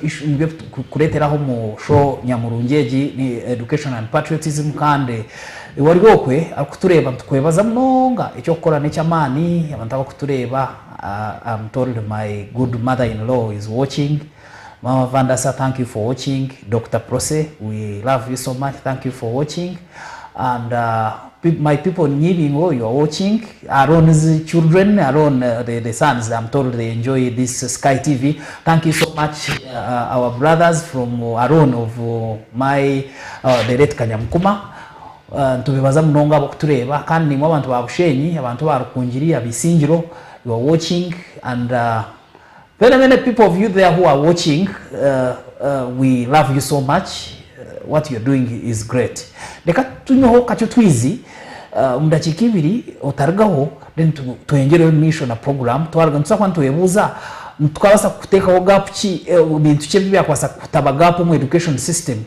kuleteraho mu show nyamurungeji ni education and patriotism, kandi iwarigokwe akutureba tukwebaza mnonga icyo gukora n'ekyamani abantu abakutureba. I'm told my good mother-in-law is watching. Mama Vandasa, thank you for watching. Dr. Prose, we love you so much. Thank you for watching. And my people in Nyibingo, you are watching. Aaron's children, Aaron, the sons, I'm told they enjoy this Sky TV. Thank you so much, our brothers from Aaron of my the late Kanyamkuma. Tubibaza mnonga abakutureba kandi nimwe abantu babushenyi, abantu barukungiri abisingiro. You are watching, and very many people of you there who are watching, we love you so much. What you're doing is great. Deka tunyoho kacho twizi mudakika ibiri otargaho then tuengere mission na program twarga nsakwa ntuyebuza tukabasa kutekaho gap ki bintu cye byakwasa kutaba gap mu education system,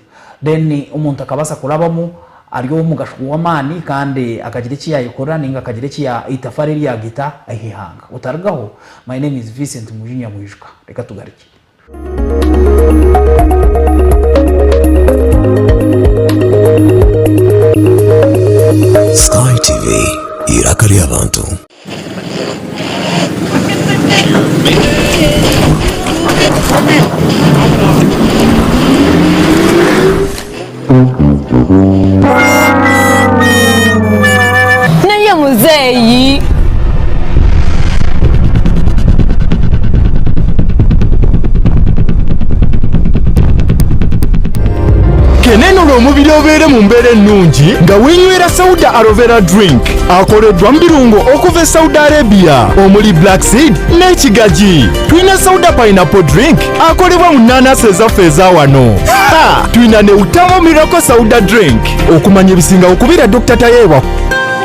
then umuntu akabasa kurabamo ariyo mugashuwa mani kandi akagira iki yayikora ninga akagira iki ya itafari ya gita ahihanga utargaho. My name is Vicent Mujinya Bwijuka. Reka tugariki. Sky TV irakari abantu. Naye muzeeyi kenenura omubiri obeere mu mbeera ennungi nga winywera sauda aloe vera drink akoleddwa mu birungo okuva e Saudi Arabia omuli black seed n'ekigaji. Tulina sauda pineapple drink akolebwa mu nnanasi ezaffe eza wano. Tulina ne utamo miracle sauda drink okumanya ebisinga okubira Dr. Tayewa.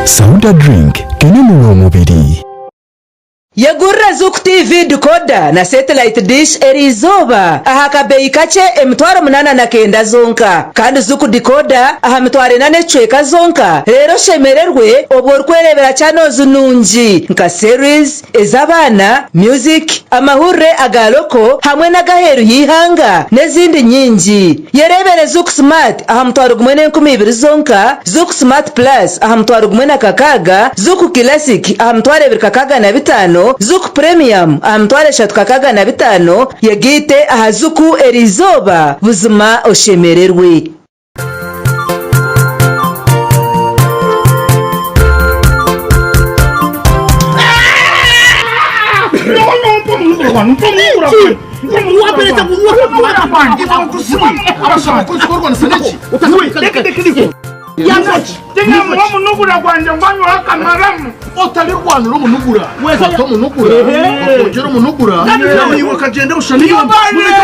Sauda drink kenenura omubiri. Yagurra Zuku TV decoder na satellite dish erizoba aha kabeyi kace emitwaro 89 zonka kandi Zuku decoder aha mitwaro 8 zonka. Rero shemererwe oborkwerebera channels nungi nka series ezabana, music, amahure agaloko hamwe na gaheru yihanga nezindi nyingi. Yerebere Zuku Smart aha mitwaro 12 zonka, Zuku Smart Plus aha mitwaro 16, Zuku Classic aha mitwaro 25, Zuku Premium amtware 3,500 yagite aha Zuku erizoba buzima oshemererwe. Tenga mwamu nugura kwanja mbanyo haka maramu. Otali rwano romu nugura. Weza tomu nugura. Ojero mu nugura. Nawe wakagende ushaniyo. Nugure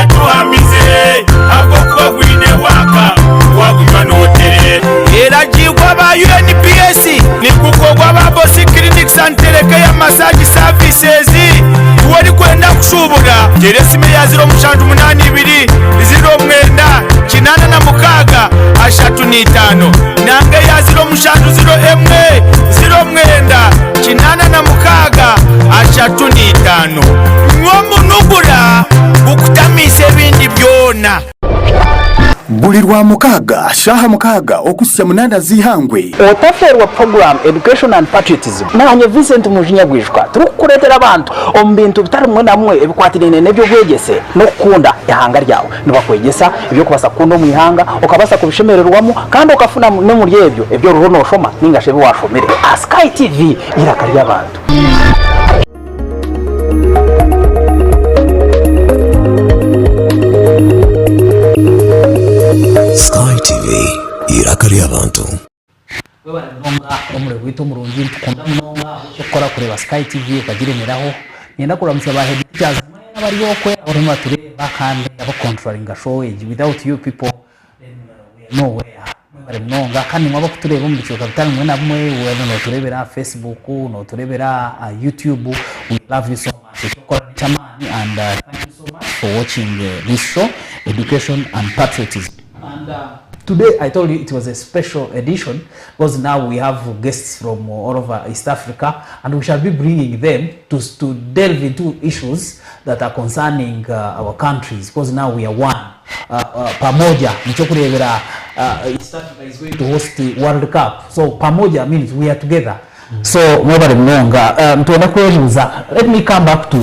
tuhamize. Abo kwa gwine waka. Waguma notere. Era jigwa ba UNPS. Ni kukogwa ba Bosi Clinic Santereke ya massage services. Tuwari kwenda kushubura. Jeresime ya 082 09 munana na mukaga ashatu n'itano nange ya 0701 kinana na mukaga ashatu n'itano nwomunugura gukutamise ebindi byona buli lwa mukaaga shaha mukaaga okusya munana zihangwe otaferwa program education and patriotism nanye Vicent Mujinya Bwijuka turukuretera abantu omu bintu bitari mwe namwe ebikwatirine nebyo bwegese nokukunda ihanga ryawe nibakwegesa ibyo kubasa kunda mu ihanga ukabasa kubishemererwamo kandi ukafuna no muri ebyo ruho noshoma ningashebi washomere Sky TV irakari abantu Sky TV irakari abantu webara nonga omure gwito murungi tukunda nonga ukora kureba Sky TV ukagiremeraho nyenda kuramutsa ba head teachers bari yokwe urimo tureba kandi abo controlling show without you people then we are nowhere webara nonga kandi mwaba kutureba mu bicoka bitanu mwe na mwe wewe no turebera Facebook no turebera YouTube. We love you so much Chamani, and thank you so much for watching this show, Education and Patriotism. And today I told you it was a special edition because now we have guests from all over East Africa, and we shall be bringing them to delve into issues that are concerning our countries, because now we are one. Pamoja nichokurebera East Africa is going to host the World Cup, so pamoja means we are together. So mwebale mnonga mtuenda kweruza. Let me come back to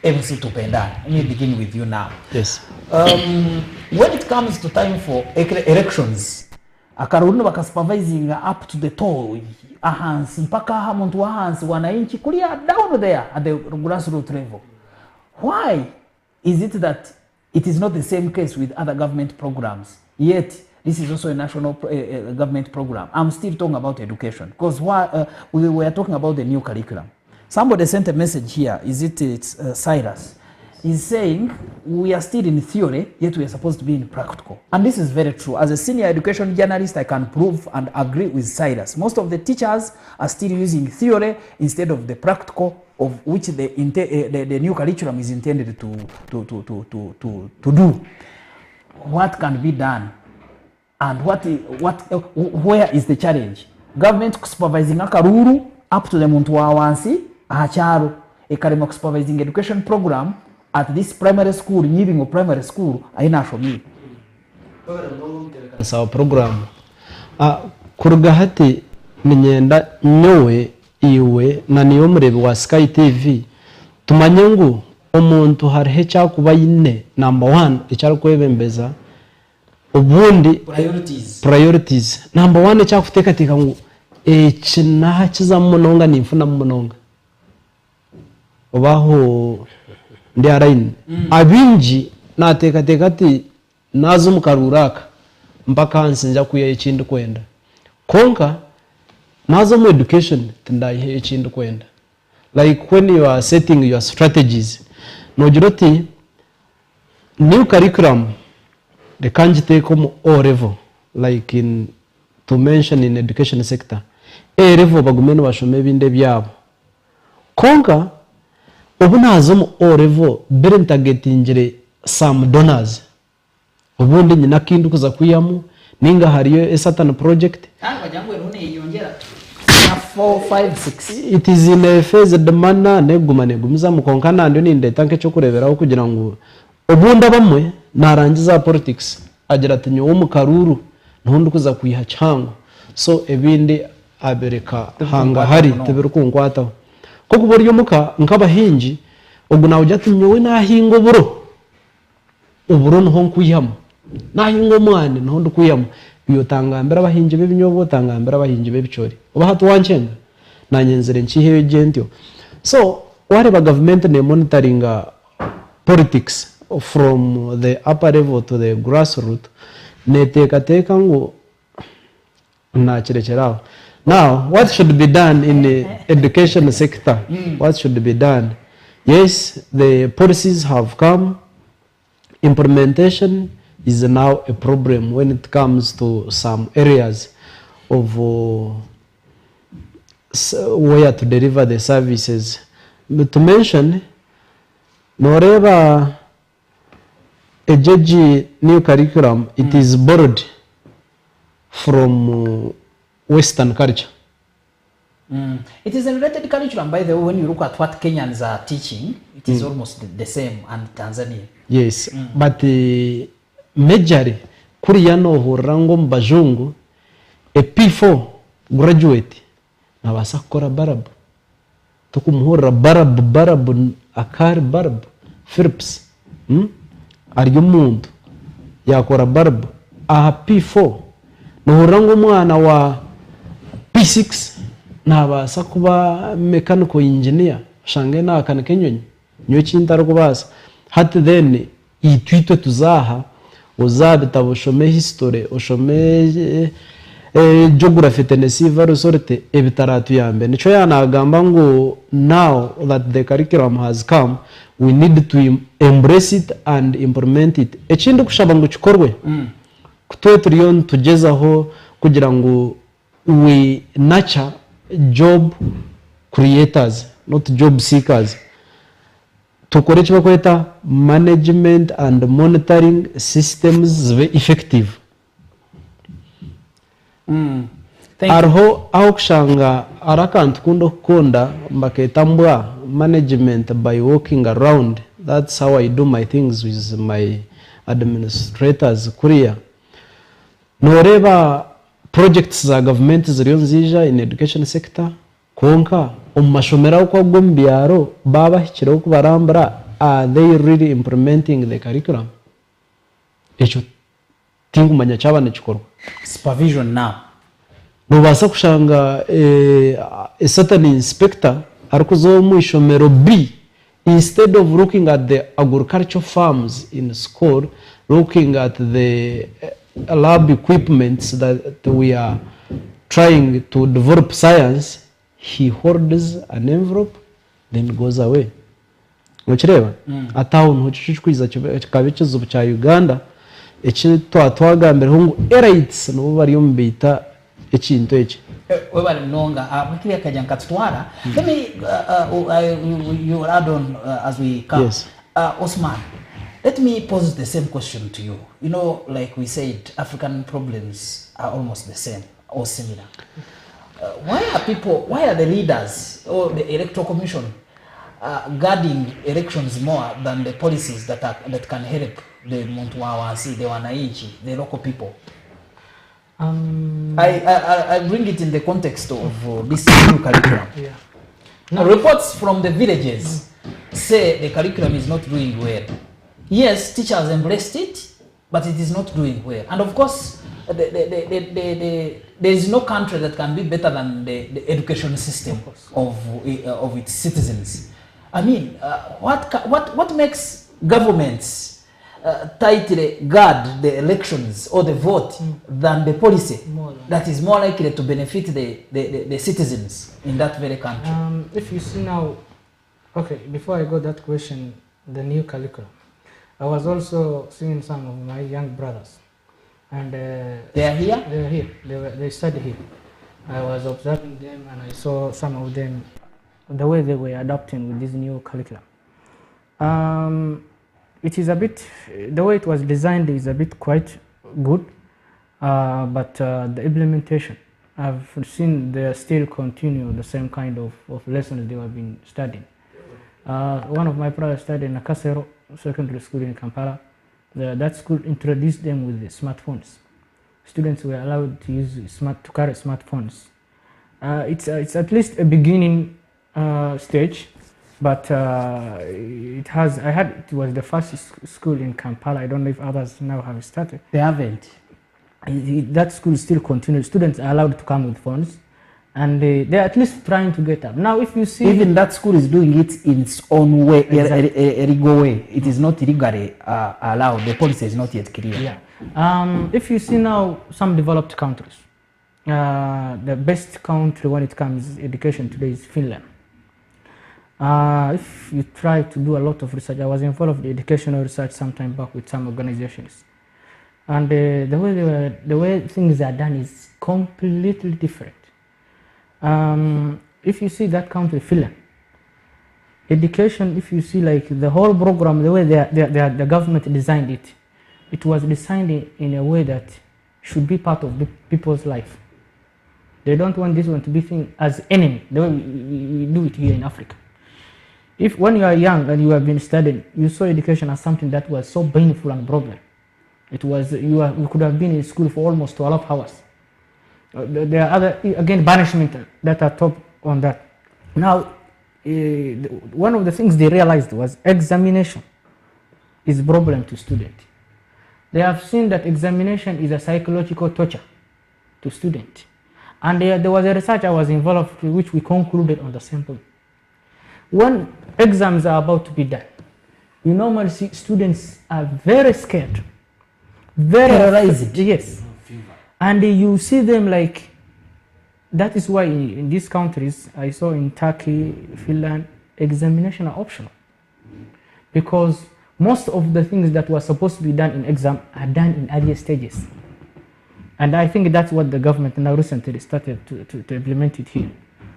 MC Tupenda. Let me begin with you now. Yes. When it comes to time for elections, akarundu bakasupervising up to the toe ahansi mpaka hamuntu ahansi wananchi kulia down there at the grassroots level. Why is it that it is not the same case with other government programs? Yet this is also a national government program. I'm still talking about education because we were talking about the new curriculum. Somebody sent a message here. Is it's Cyrus? He's saying we are still in theory, yet we are supposed to be in practical. And this is very true. As a senior education journalist, I can prove and agree with Cyrus. Most of the teachers are still using theory instead of the practical, of which the new curriculum is intended to do. What can be done? And where is the challenge? Government supervising akaruru up to the muntu wa wansi ahacharo ekarema supervising education program at this primary school nyibingo primary school aina shomi sawa program kuruga hati ninyenda nyowe iwe na niyo murebe wa Sky TV tumanye ngo omuntu harihe cyakuba yine number 1 icyaro kwebembeza ubundi priorities number 1 cyakutekateka ngo ekinaha kizamunonga nimfuna munonga obaho ndi araine abinji natekateka ati nazo mukaruraka mpaka nsinja kuya ekindi kwenda konka nazo mu education tindaye ekindi kwenda, like when you are setting your strategies no jiroti new curriculum the kanji take O level, like in to mention in education sector A level bagumeno bashome binde byabo konka obunazo mu O level bere targetingire some donors ubundi nyina kindu kuza kuyamu ninga hariyo a certain project bajangwe none yongera 4 5 6 it is in a phase the manna negumiza mu konkana ndio ni ndetanke cyo kureberaho kugira ngo obunda bamwe narangiza politics agira ati nyo mu karuru ntundi kuza kuyiha cyango so ebindi abereka hanga hari tebero kungwataho ko kuburyo muka nkabahinji ubwo nawe ujya nyowe nahingo uburo nho nkuyamo nahingo mwane ntundi kuyamo iyo tangambera abahinji b'ibinyobo tangambera abahinji b'ibicori uba hatu wancenga nanyenzere nchihe gentyo. So whatever government ne monitoring politics from the upper level to the grassroots ne teka ngo na chirecherao. Now what should be done in the education sector? What should be done? Yes, the policies have come. Implementation is now a problem when it comes to some areas of where to deliver the services. But to mention, noreba a judge new curriculum, it is borrowed from Western culture. It is a related curriculum, by the way. When you look at what Kenyans are teaching, it is almost the same, and Tanzania. Yes, but majorly kuriya no horango mbajungu a P4 graduate nabasa kukora barabu tukumuhura barabu akari barabu Philips ariyo muntu yakora barabu aha P4 nuhorango mwana wa P6 nabasa kuba mechanical engineer shange na akanike nyonyi nyo chintaro kubasa hati then itwitwe tuzaha uzabita bushome history ushome geography tenesiva rusorte ebitaratu yambe nico yanagamba ngo now that the curriculum has come we need to embrace it and implement it ekindi kushaba ngo kikorwe kutwe turiyo tugezaho kugira ngo we nurture job creators not job seekers tukore cyo kweta management and monitoring systems very effective. Arho au kushanga arakantu kundo konda mbaketambwa management by walking around. That's how I do my things with my administrators kuria. Noreba projects za government ziriyo nzija in education sector konka umashomera uko gombyaro baba hikiraho kubarambara are they really implementing the curriculum echo tingu manya cyabane kikorwa supervision now nubasa kushanga a certain inspector arikuzo mu ishomero B instead of looking at the agricultural farms in school looking at the lab equipments that we are trying to develop science, he hoards an envelope then goes away. Muchireba atawun hochichikwiza kabichizo cha Uganda echi twagambira hungu eraits no bari yombita ekintu echi we bali mnonga bakiriya kajyanka twara. Let me you add on as we come. Yes. Osman, let me pose the same question to you. You know, like we said, African problems are almost the same or similar. Why are the leaders or the electoral commission guarding elections more than the policies that can help the Montwawasi, the Wananchi, the local people? I bring it in the context of this new curriculum. Yeah. Now, reports from the villages say the curriculum is not doing well. Yes, teachers embraced it, but it is not doing well. And of course, there is no country that can be better than the education system of its citizens. I mean, what makes governments tightly guard the elections or the vote than the policy that is more likely to benefit the citizens in that very country? If you see now, okay, before I go that question, the new curriculum, I was also seeing some of my young brothers, and they are here. They are here. They study here. I was observing them, and I saw some of them, the way they were adopting with this new curriculum. It is a bit, the way it was designed is a bit quite good, but the implementation, I've seen they still continue the same kind of lessons they have been studying. One of my brothers studied in Nakasero secondary school in Kampala. That school introduced them with the smartphones. Students were allowed to use to carry smartphones. It's at least a beginning stage, but it was the first school in Kampala. I don't know if others now have started. They haven't. That school still continues. Students are allowed to come with phones, and they're at least trying to get up. Now, if you see... Even that school is doing it in its own way, Exactly. a legal way. It is not legally allowed. The policy is not yet clear. Yeah. If you see now some developed countries, the best country when it comes to education today is Finland. If you try to do a lot of research, I was involved in educational research some time back with some organizations. And the way things are done is completely different. If you see that country, Finland, education, if you see like the whole program, the way the government designed it, it was designed in a way that should be part of the people's life. They don't want this one to be seen as enemy, the way we do it here in Africa. If when you are young and you have been studying, you saw education as something that was so painful and problem. It was, you could have been in school for almost 12 hours. There are other, again, banishment that are top on that. Now, one of the things they realized was examination is a problem to students. They have seen that examination is a psychological torture to students. And there was a research I was involved with which we concluded on the same point. When exams are about to be done, you normally see students are very scared, very terrorized. Yes. And you see them like, that is why in these countries, I saw in Turkey, Finland, examination are optional. Because most of the things that were supposed to be done in exam are done in earlier stages. And I think that's what the government now recently started to implement it here,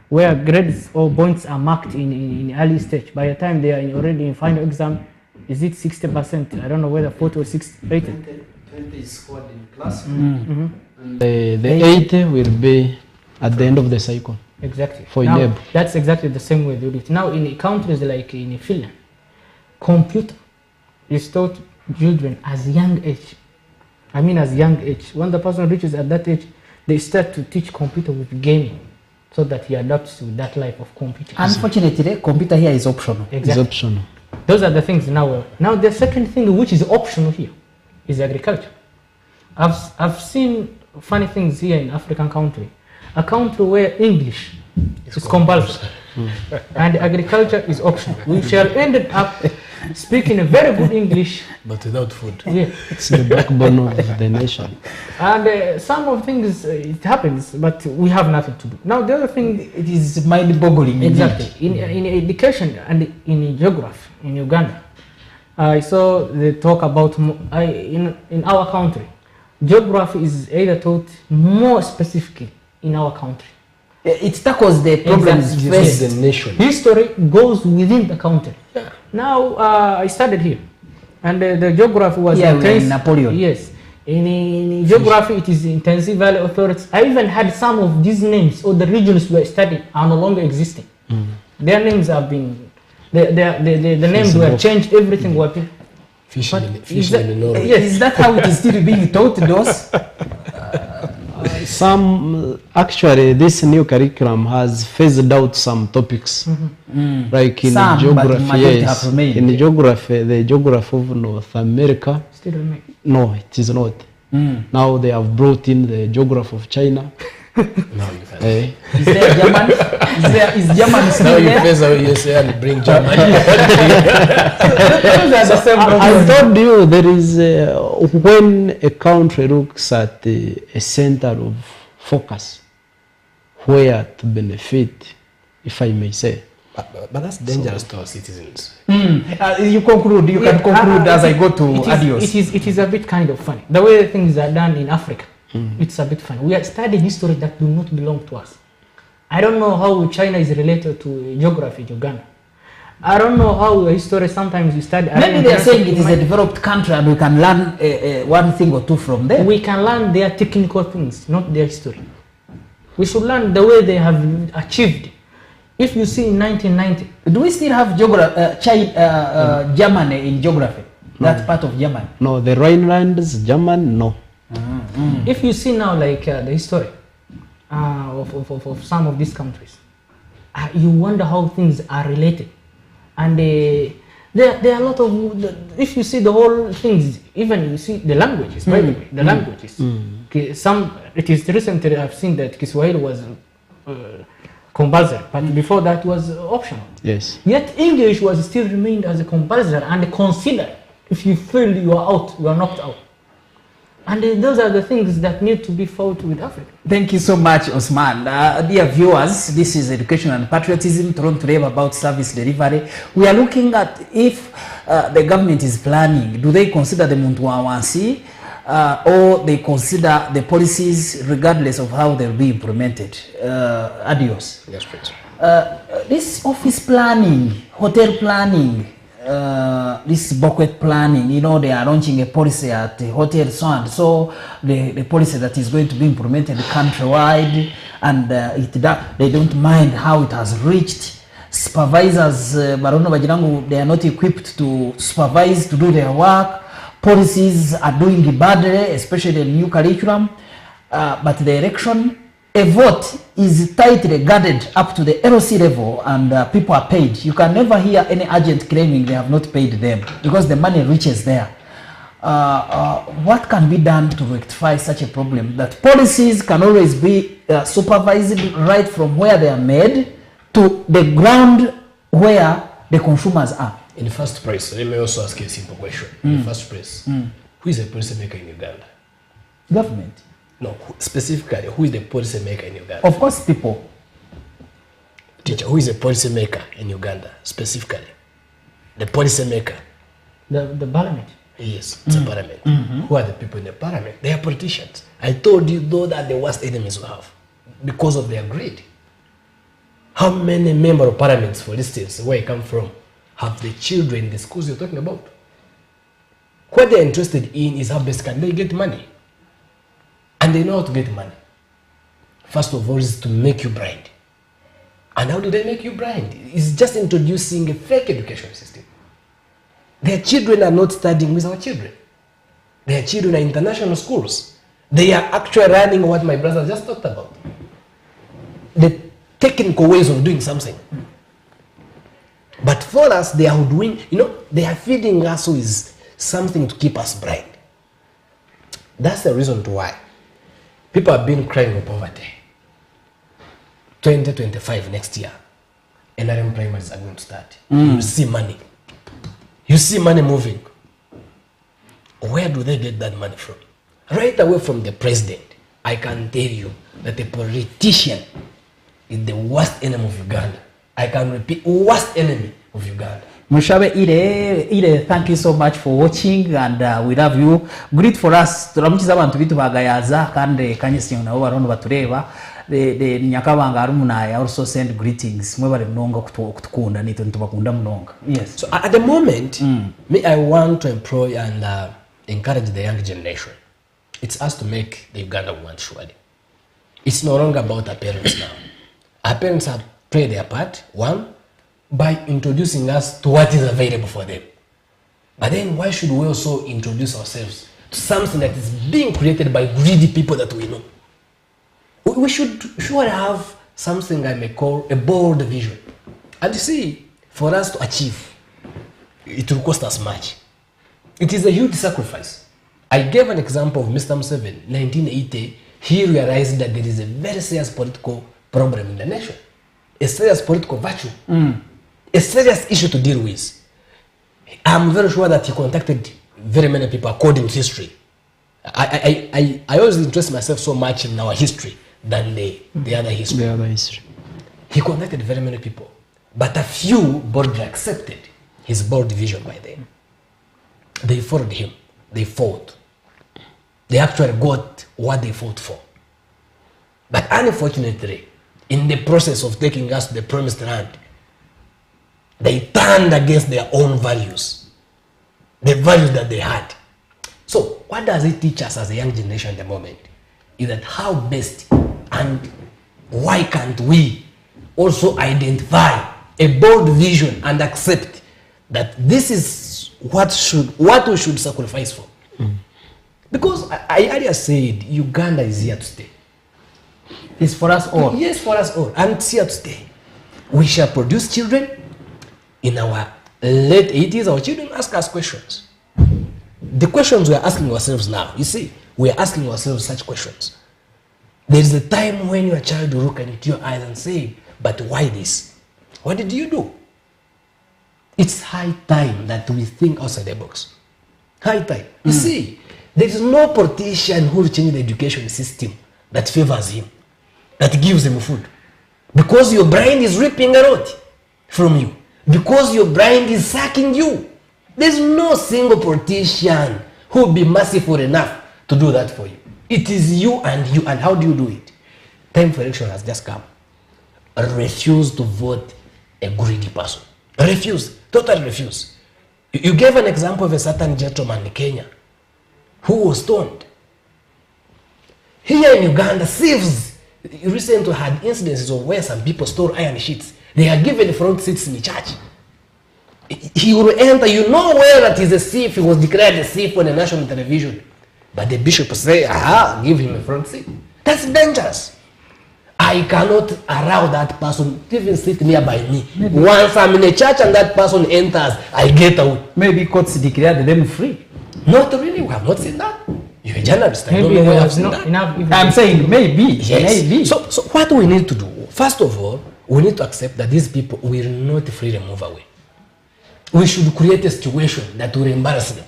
where grades or points are marked in early stage. By the time they are already in final exam, is it 60%? I don't know whether 40 or 60, 80. 20 is scored in class. And the 80 will be at the end of the cycle. Exactly. For now, INEB. that's exactly the same way they do it. Now in countries like in Finland, computer is taught children as young age. I mean as young age. When the person reaches at that age, they start to teach computer with gaming so that he adapts to that life of computing. Unfortunately, computer here is optional. Exactly. It's optional. Those are the things now. Now the second thing which is optional here is agriculture. I've seen funny things here in African country. A country where English is compulsory and agriculture is optional. We shall end up speaking a very good English, but without food. Yeah. It's the backbone of the nation. And some of things it happens, but we have nothing to do. Now the other thing, it is mind-boggling. Exactly. In education and in geography in Uganda, I saw they talk about in our country, geography is either taught more specifically in our country. It tackles the problems faced. The nation. History goes within the country. Yeah. Now I studied here, and the geography was intense. Napoleon. Yes, in geography it is intensive valley authorities. I even had some of these names or the regions we studied are no longer existing. Their names have been, the names were changed. Everything were been. Fishing in Norway. Yes, is that how it is still being taught? Those. Some actually, this new curriculum has phased out some topics, like in Some, geography. Yes, in geography, the geography of North America. Still remain. No, it is not. Now they have brought in the geography of China. Now you can. Is there German? Is German still Now you there? phase out USA and bring German. I told you there is when a country looks at a center of focus where to benefit, if I may say. But that's dangerous to our citizens. You conclude. You can conclude as I go to adios. It is a bit kind of funny the way things are done in Africa. It's a bit funny. We are studying history that do not belong to us. I don't know how China is related to geography in Uganda. I don't know how history sometimes you study. Maybe they are saying it is a developed country and we can learn one thing or two from them. We can learn their technical things, not their history. We should learn the way they have achieved. If you see in 1990, do we still have Germany in geography? That part of Germany? No, the Rhinelands, German, no. If you see now like the history of some of these countries, you wonder how things are related. And there are a lot of, if you see the whole things, even you see the languages, by the way, the languages. It is recently I've seen that Kiswahili was compulsory, but before that was optional. Yes. Yet English was still remained as a compulsory and considered. If you fail, you are out, you are knocked out. And those are the things that need to be fought with Africa. Thank you so much, Osman. Dear viewers, this is Education and Patriotism, Toronto Today about service delivery. We are looking at if the government is planning, do they consider the Muntu or they consider the policies regardless of how they'll be implemented. Adios. Yes, please. This office planning, hotel planning, this banquet planning, you know, they are launching a policy at the hotel, so and so, the policy that is going to be implemented countrywide, and they don't mind how it has reached. Supervisors, Barono Bajirangu, they are not equipped to supervise, to do their work. Policies are doing badly, especially the new curriculum. But the election, a vote is tightly guarded up to the LOC level, and people are paid. You can never hear any agent claiming they have not paid them because the money reaches there. What can be done to rectify such a problem? That policies can always be supervised right from where they are made to the ground where the consumers are. In the first place, let me also ask you a simple question. In the first place, who is the policymaker in Uganda? Government. No, specifically, who is the policymaker in Uganda? Of course, people. Teacher, who is the policymaker in Uganda, specifically? The policymaker. The parliament. Yes, it's a parliament. Who are the people in the parliament? They are politicians. I told you, though, that the worst enemies we have because of their greed. How many members of parliaments, for instance, where I come from, have the children in the schools you're talking about? What they're interested in is how best can they get money. And they know how to get money. First of all, is to make you blind. And how do they make you blind? It's just introducing a fake education system. Their children are not studying with our children. Their children are international schools. They are actually running what my brother just talked about. The technical ways of doing something. But for us, they are doing, they are feeding us with something to keep us blind. That's the reason why people have been crying of poverty. 2025 next year, NRM primaries are going to start. You see money. You see money moving. Where do they get that money from? Right away from the president. I can tell you that a politician is the worst enemy of Uganda. I can repeat, worst enemy of Uganda. Mushabe Ire, thank you so much for watching, and we love you. Great for us. Turamukiza abantu bitu bagayaza kandi kanyisi nabo barondo batureba. The Nyakabanga Arumuna, I also send greetings. Mwebale mnonga kutukunda nito ntubakunda mnonga. Yes. So at the moment, I want to employ and encourage the young generation. It's us to make the Uganda we want, surely. It's no longer about our parents now. Our parents have played their part, one, by introducing us to what is available for them. But then why should we also introduce ourselves to something that is being created by greedy people that we know? We should have something I may call a bold vision. And you see, for us to achieve, it will cost us much. It is a huge sacrifice. I gave an example of Mr. Museveni, 1980. He realized that there is a very serious political problem in the nation. A serious political virtue. A serious issue to deal with. I'm very sure that he contacted very many people according to history. I always interest myself so much in our history than the other history. The other history. He contacted very many people. But a few boldly accepted his bold vision by then. They followed him. They fought. They actually got what they fought for. But unfortunately, in the process of taking us to the promised land, they turned against their own values. The values that they had. So, what does it teach us as a young generation at the moment? Is that how best and why can't we also identify a bold vision and accept that this is what we should sacrifice for? Because I earlier said Uganda is here to stay. It's for us all. Yes, for us all. And it's here to stay. We shall produce children. In our late 80s, our children ask us questions. The questions we are asking ourselves now, you see, we are asking ourselves such questions. There is a time when your child will look into your eyes and say, but why this? What did you do? It's high time that we think outside the box. High time. You see, there is no politician who will change the education system that favors him, that gives him food. Because your brain is ripping a lot from you. Because your brain is sucking you. There's no single politician who will be merciful enough to do that for you. It is you. And how do you do it? Time for election has just come. Refuse to vote a greedy person. Refuse. Totally refuse. You gave an example of a certain gentleman in Kenya who was stoned. Here in Uganda, thieves recently had incidences of where some people stole iron sheets. They are given front seats in the church. He will enter, you know well that he's a thief, he was declared a thief on the national television. But the bishop say, aha, give him a front seat. That's dangerous. I cannot allow that person to even sit nearby me. Maybe. Once I'm in a church and that person enters, I get out. Maybe courts declared them free. Not really, we have not seen that. You're a journalist, I don't know where you have seen that. I'm saying maybe. Yes. Maybe. So what we need to do, first of all, we need to accept that these people will not freely move away. We should create a situation that will embarrass them.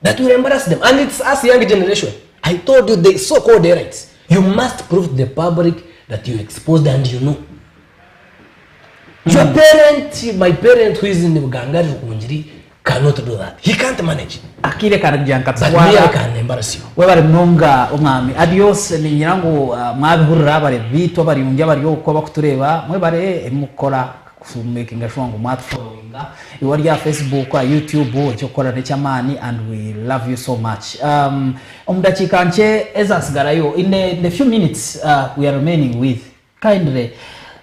That will embarrass them. And it's us young generation. I told you the so-called rights. You must prove to the public that you exposed and you know. Your parent, my parent who is in the Ugangari Kunjiri cannot do that. He can't manage. Akile But me, I can embarrass you. Wewe mnonga umami. Adios ni nyirangu mwabihurira bari bitu bari unja bari yo kuba kutureba mwe bare mukora making a strong mat following you are your Facebook or YouTube cyo kora nechamani and we love you so much umdachikanche ezasigarayo in the few minutes we are remaining with kindly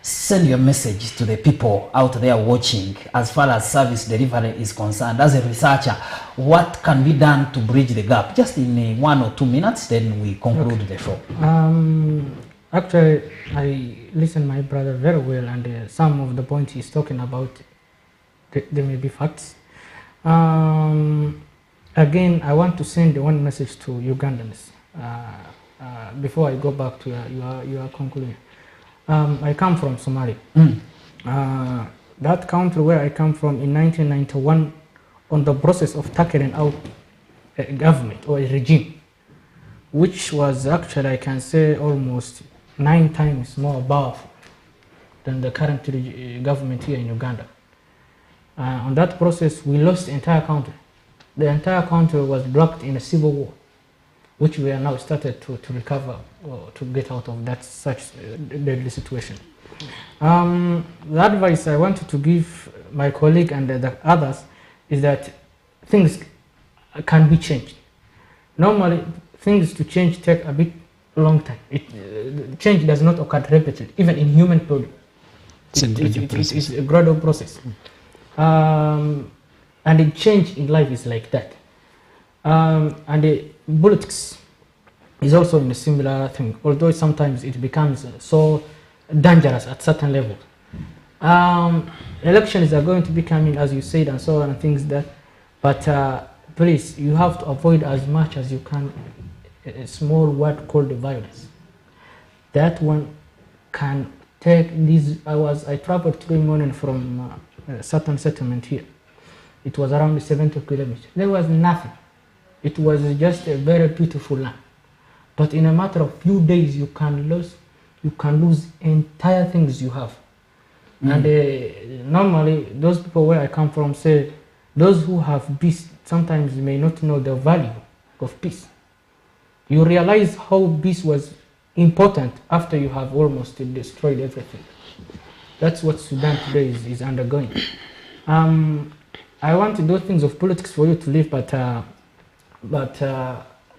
send your message to the people out there watching as far as service delivery is concerned. As a researcher, what can be done to bridge the gap? Just in 1 or 2 minutes, then we conclude the show. Actually, I listened my brother very well, and some of the points he's talking about, they may be facts. Again, I want to send one message to Ugandans before I go back to your conclusion. I come from Somalia. That country where I come from in 1991, on the process of tackling out a government or a regime, which was actually, I can say, almost 9 times more powerful than the current government here in Uganda. On that process, we lost the entire country. The entire country was blocked in a civil war, which we are now started to recover or to get out of that such deadly situation. The advice I wanted to give my colleague and the others is that things can be changed. Normally, things to change take a bit long time. Change does not occur repeatedly, even in human body. It's a gradual process. And the change in life is like that. And the politics is also in a similar thing, although sometimes it becomes so dangerous at certain levels. Elections are going to be coming, as you said, and so on, and things that, but please, you have to avoid as much as you can a small word called violence. That one can take these hours. I traveled 3 morning from a certain settlement here. It was around 70 kilometers. There was nothing. It was just a very beautiful land. But in a matter of few days, you can lose entire things you have. And normally, those people where I come from say, those who have peace sometimes may not know the value of peace. You realize how peace was important after you have almost destroyed everything. That's what Sudan today is undergoing. I want to do things of politics for you to live, but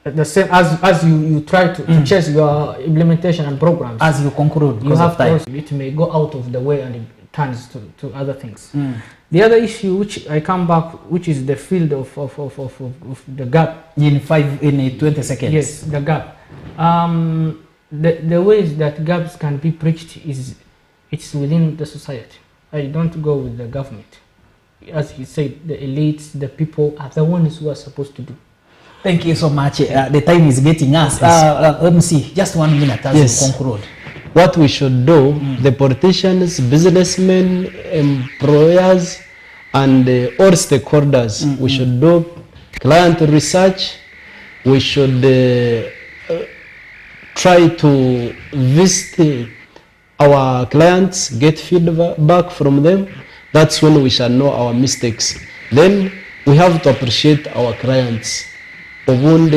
the same as you try to chase your implementation and programs. As you conclude, you have to, it may go out of the way and it turns to other things. The other issue which I come back, which is the field of the gap. In 20 seconds. Yes, the gap. The ways that gaps can be bridged it's within the society. I don't go with the government. As he said, the elites, the people are the ones who are supposed to do. Thank you so much. The time is getting us. Let me see, just 1 minute as we conclude. What we should do, the politicians, businessmen, employers, and all stakeholders, we should do client research. We should try to visit our clients, get feedback from them. That's when we shall know our mistakes. Then we have to appreciate our clients. Then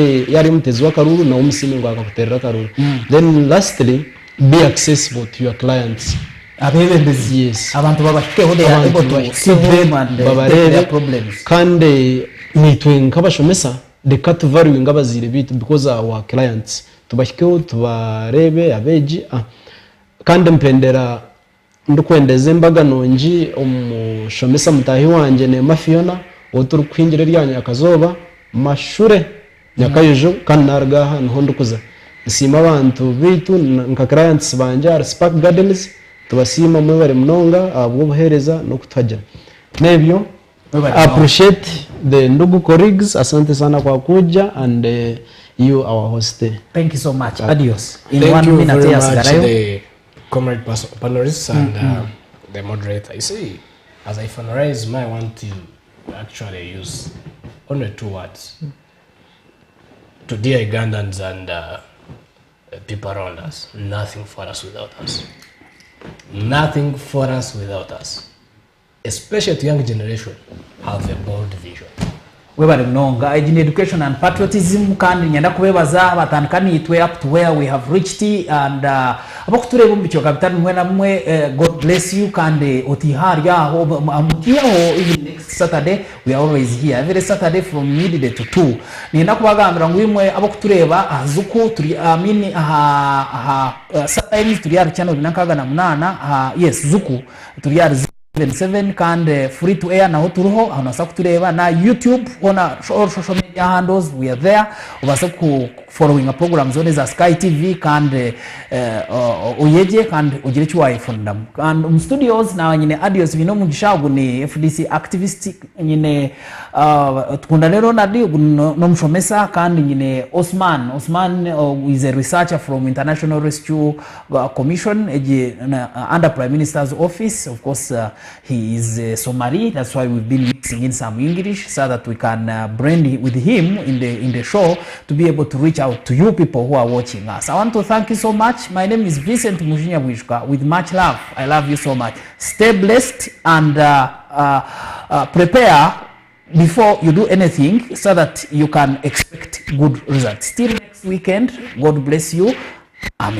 lastly, be accessible to your clients. abebembezi yes abantu babashikeho they are able to see them and their problems kandi nitwe nk'abashomesa reka tuvaluing abazire bitu because our clients tubashikeho tubarebe abeji kandi mpendera ndukwendeze imbaga nongi umushomesa mutahi wanje ne Mafiona oturu kwinjira ryanya akazoba mashure nyakayijo kandi nargaha niho ndukuza nsima abantu bitu nka clients banje Spark Gardens tubasima mwe bari mnonga abwo buhereza no kutwaja nebyo appreciate the ndugu colleagues asante sana kwa kuja and you our host. Thank you so much. Adios. In thank 1 you minute very much the comrade panelists and the moderator. You see, as I finalize, I want to actually use only 2 words to dear Ugandans and people around us. Nothing for us without us. Nothing for us without us. Especially the young generation have a bold vision. Webale mnonga in education and patriotism kandi nyenda kubebaza batandukani itwe up to where we have reached and abakutureba mu bicho kapitani mwe na mwe God bless you kandi otihari aho amutiaho even next Saturday we are always here every Saturday from midday to 2 nenda kubagambira ngo imwe abakutureba Zuku turi amini sometimes turi ari channel binakaga na 8 yes Zuku turi ari 7 kandi free to air na hoturuho hanasa kutureba na YouTube ona all social media handles we are there ubasa ku following a program zone za Sky TV kandi oyeje kandi ugire cyo wayifunda and studios na nyine Adios bino mugishago ni FDC activist nyine tukunda rero nadi no mshomesa kandi nyine Osman is a researcher from International Rescue Commission under Prime Minister's office. Of course he is Somali, that's why we've been mixing in some English so that we can blend with him in the show to be able to reach out to you people who are watching us. I want to thank you so much. My name is Vicent Mujinya Bwijuka. With much love, I love you so much. Stay blessed and prepare before you do anything so that you can expect good results. Till next weekend, God bless you. Amen.